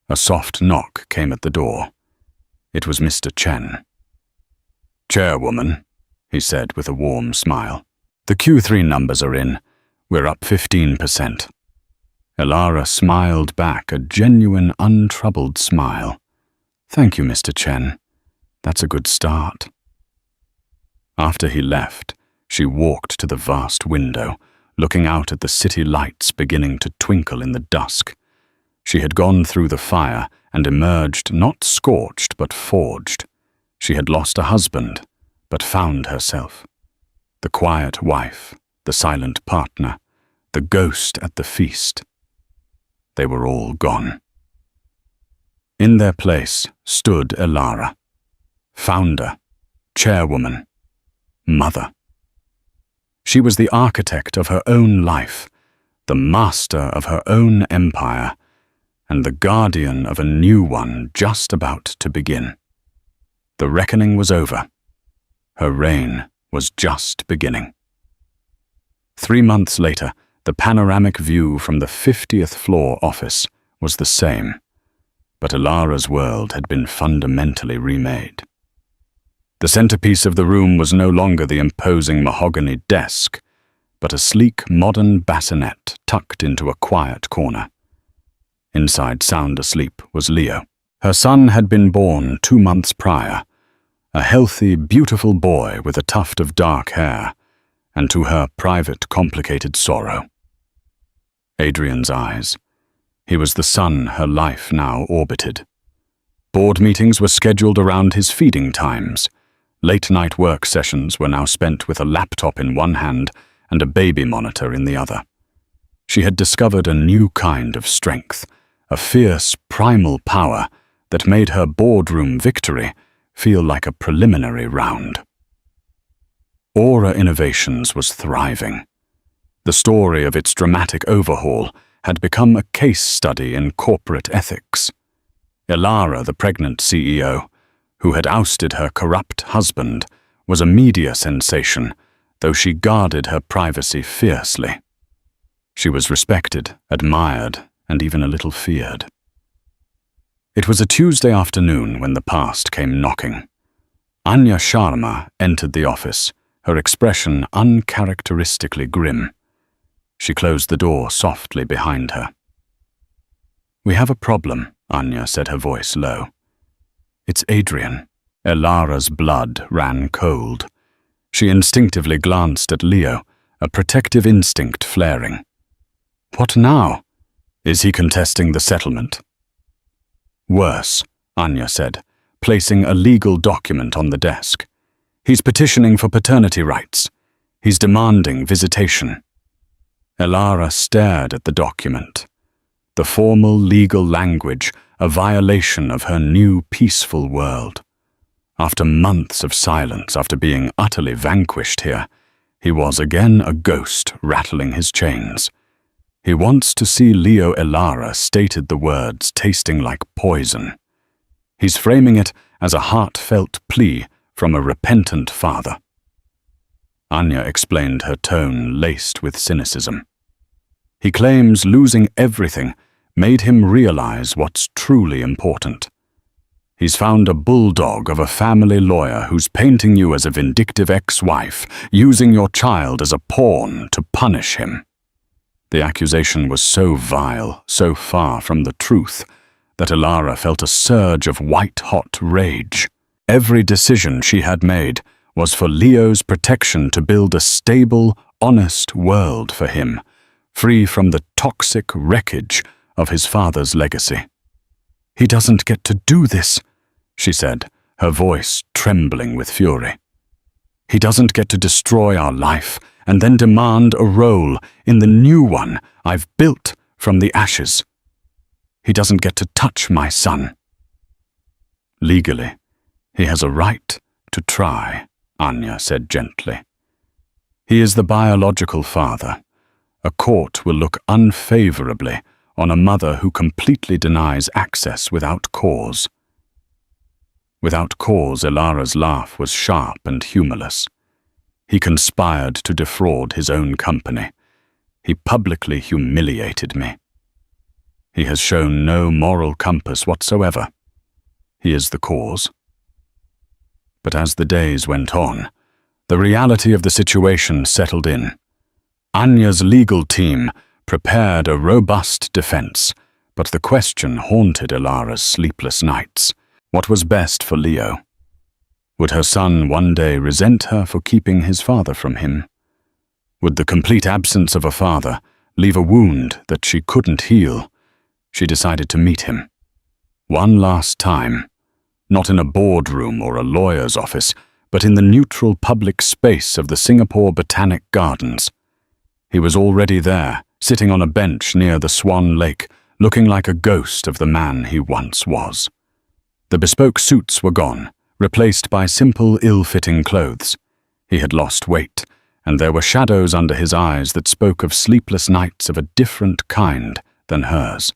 A soft knock came at the door. It was Mr. Chen. "Chairwoman," he said with a warm smile. "The Q3 numbers are in. We're up 15%. Alara smiled back, a genuine, untroubled smile. "Thank you, Mr. Chen. That's a good start." After he left, she walked to the vast window, looking out at the city lights beginning to twinkle in the dusk. She had gone through the fire and emerged not scorched but forged. She had lost a husband, but found herself. The quiet wife, the silent partner, the ghost at the feast. They were all gone. In their place stood Alara, founder, chairwoman, mother. She was the architect of her own life, the master of her own empire, and the guardian of a new one just about to begin. The reckoning was over. Her reign was just beginning. 3 months later, the panoramic view from the 50th floor office was the same, but Ilara's world had been fundamentally remade. The centerpiece of the room was no longer the imposing mahogany desk, but a sleek modern bassinet tucked into a quiet corner. Inside, sound asleep, was Leo. Her son had been born 2 months prior, a healthy, beautiful boy with a tuft of dark hair, and to her private, complicated sorrow. Adrian's eyes. He was the son her life now orbited. Board meetings were scheduled around his feeding times. Late-night work sessions were now spent with a laptop in one hand and a baby monitor in the other. She had discovered a new kind of strength, a fierce, primal power that made her boardroom victory feel like a preliminary round. Aura Innovations was thriving. The story of its dramatic overhaul had become a case study in corporate ethics. Ilara, the pregnant CEO, who had ousted her corrupt husband, was a media sensation, though she guarded her privacy fiercely. She was respected, admired, and even a little feared. It was a Tuesday afternoon when the past came knocking. Anya Sharma entered the office, her expression uncharacteristically grim. She closed the door softly behind her. "We have a problem," Anya said, her voice low. "It's Adrian." Ilara's blood ran cold. She instinctively glanced at Leo, a protective instinct flaring. "What now? Is he contesting the settlement?" "Worse," Anya said, placing a legal document on the desk. "He's petitioning for paternity rights. He's demanding visitation." Ilara stared at the document. The formal legal language, a violation of her new peaceful world. After months of silence, after being utterly vanquished here, he was again a ghost rattling his chains. He wants to see Leo Ilara stated the words tasting like poison. He's framing it as a heartfelt plea from a repentant father. Anya explained, her tone laced with cynicism. He claims losing everything made him realize what's truly important. He's found a bulldog of a family lawyer who's painting you as a vindictive ex-wife, using your child as a pawn to punish him. The accusation was so vile, so far from the truth, that Ilara felt a surge of white-hot rage. Every decision she had made was for Leo's protection, to build a stable, honest world for him, free from the toxic wreckage of his father's legacy. "He doesn't get to do this," she said, her voice trembling with fury. "He doesn't get to destroy our life and then demand a role in the new one I've built from the ashes. He doesn't get to touch my son." "Legally, he has a right to try," Anya said gently. "He is the biological father. A court will look unfavorably on a mother who completely denies access without cause." Without cause, Ilara's laugh was sharp and humorless. He conspired to defraud his own company. He publicly humiliated me. He has shown no moral compass whatsoever. He is the cause. But as the days went on, the reality of the situation settled in. Anya's legal team prepared a robust defense, but the question haunted Ilara's sleepless nights. What was best for Leo? Would her son one day resent her for keeping his father from him? Would the complete absence of a father leave a wound that she couldn't heal? She decided to meet him. One last time, not in a boardroom or a lawyer's office, but in the neutral public space of the Singapore Botanic Gardens. He was already there, sitting on a bench near the Swan Lake, looking like a ghost of the man he once was. The bespoke suits were gone, replaced by simple, ill-fitting clothes. He had lost weight, and there were shadows under his eyes that spoke of sleepless nights of a different kind than hers.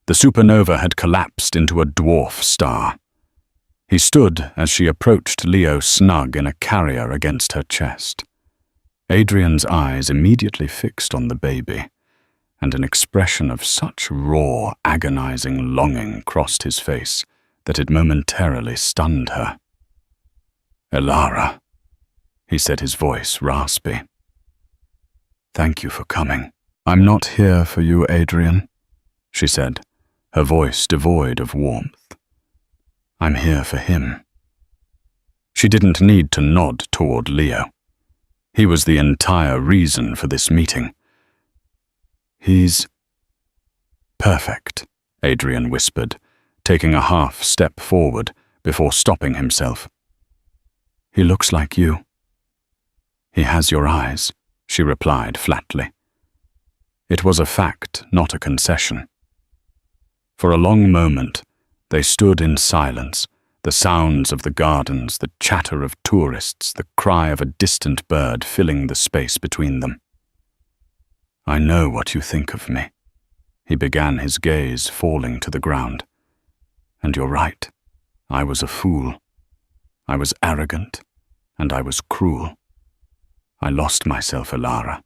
The supernova had collapsed into a dwarf star. He stood as she approached Leo snug in a carrier against her chest. Adrian's eyes immediately fixed on the baby, and an expression of such raw, agonizing longing crossed his face that it momentarily stunned her. "Elara," he said, his voice raspy. "Thank you for coming." "I'm not here for you, Adrian," she said, her voice devoid of warmth. "I'm here for him." She didn't need to nod toward Leo. He was the entire reason for this meeting. "He's perfect," Adrian whispered, taking a half step forward before stopping himself. "He looks like you." "He has your eyes," she replied flatly. It was a fact, not a concession. For a long moment, they stood in silence, the sounds of the gardens, the chatter of tourists, the cry of a distant bird filling the space between them. "I know what you think of me," he began, his gaze falling to the ground. "And you're right. I was a fool. I was arrogant, and I was cruel. I lost myself, Elara,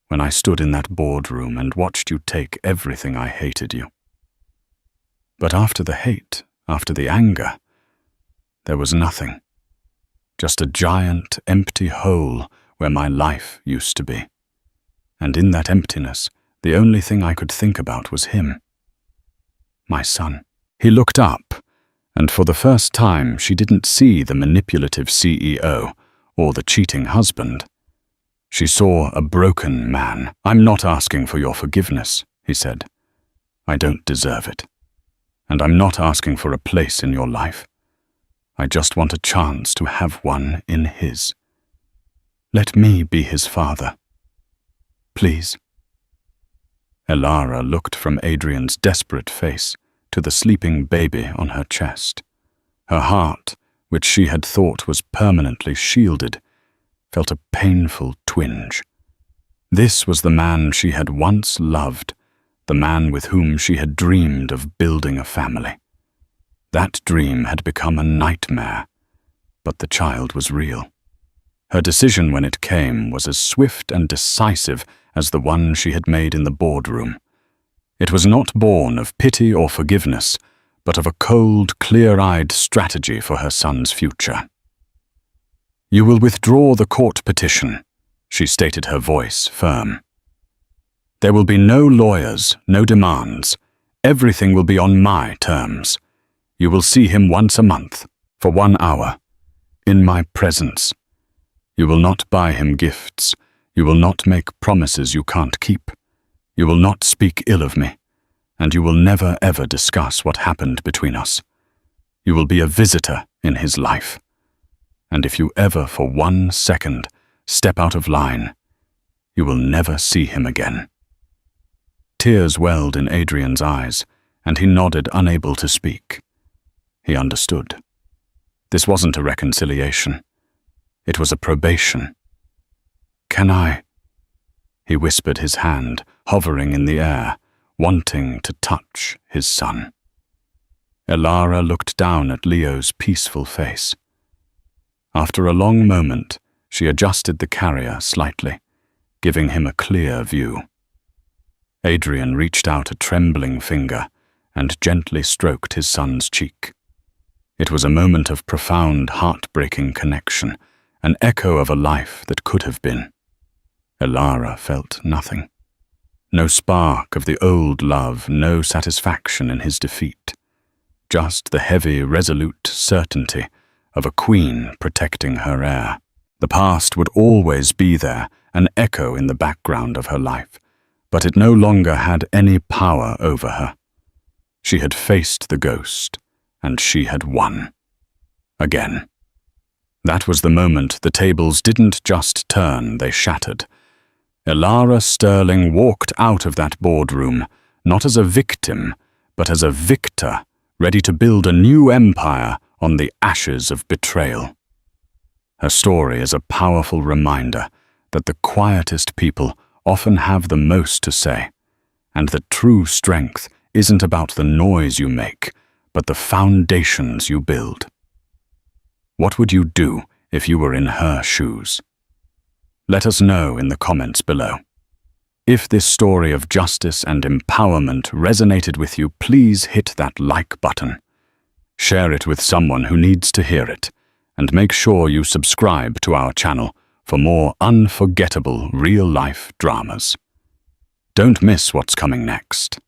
when I stood in that boardroom and watched you take everything I hated you. But after the hate, after the anger, there was nothing. Just a giant, empty hole where my life used to be. And in that emptiness, the only thing I could think about was him. My son." He looked up, and for the first time she didn't see the manipulative CEO or the cheating husband. She saw a broken man. "I'm not asking for your forgiveness," he said. "I don't deserve it. And I'm not asking for a place in your life. I just want a chance to have one in his. Let me be his father. Please." Elara looked from Adrian's desperate face to the sleeping baby on her chest. Her heart, which she had thought was permanently shielded, felt a painful twinge. This was the man she had once loved, the man with whom she had dreamed of building a family. That dream had become a nightmare, but the child was real. Her decision when it came was as swift and decisive as the one she had made in the boardroom. It was not born of pity or forgiveness, but of a cold, clear-eyed strategy for her son's future. "You will withdraw the court petition," she stated, her voice firm. "There will be no lawyers, no demands. Everything will be on my terms. You will see him once a month, for 1 hour, in my presence. You will not buy him gifts. You will not make promises you can't keep. You will not speak ill of me, and you will never ever discuss what happened between us. You will be a visitor in his life. And if you ever for 1 second step out of line, you will never see him again." Tears welled in Adrian's eyes, and he nodded, unable to speak. He understood. This wasn't a reconciliation. It was a probation. "Can I?" He whispered, his hand hovering in the air, wanting to touch his son. Elara looked down at Leo's peaceful face. After a long moment, she adjusted the carrier slightly, giving him a clear view. Adrian reached out a trembling finger and gently stroked his son's cheek. It was a moment of profound, heartbreaking connection, an echo of a life that could have been. Elara felt nothing. No spark of the old love, no satisfaction in his defeat. Just the heavy, resolute certainty of a queen protecting her heir. The past would always be there, an echo in the background of her life, but it no longer had any power over her. She had faced the ghost, and she had won. Again. That was the moment the tables didn't just turn, they shattered. Elara Sterling walked out of that boardroom, not as a victim, but as a victor, ready to build a new empire on the ashes of betrayal. Her story is a powerful reminder that the quietest people often have the most to say, and that true strength isn't about the noise you make, but the foundations you build. What would you do if you were in her shoes? Let us know in the comments below. If this story of justice and empowerment resonated with you, please hit that like button. Share it with someone who needs to hear it, and make sure you subscribe to our channel for more unforgettable real-life dramas. Don't miss what's coming next.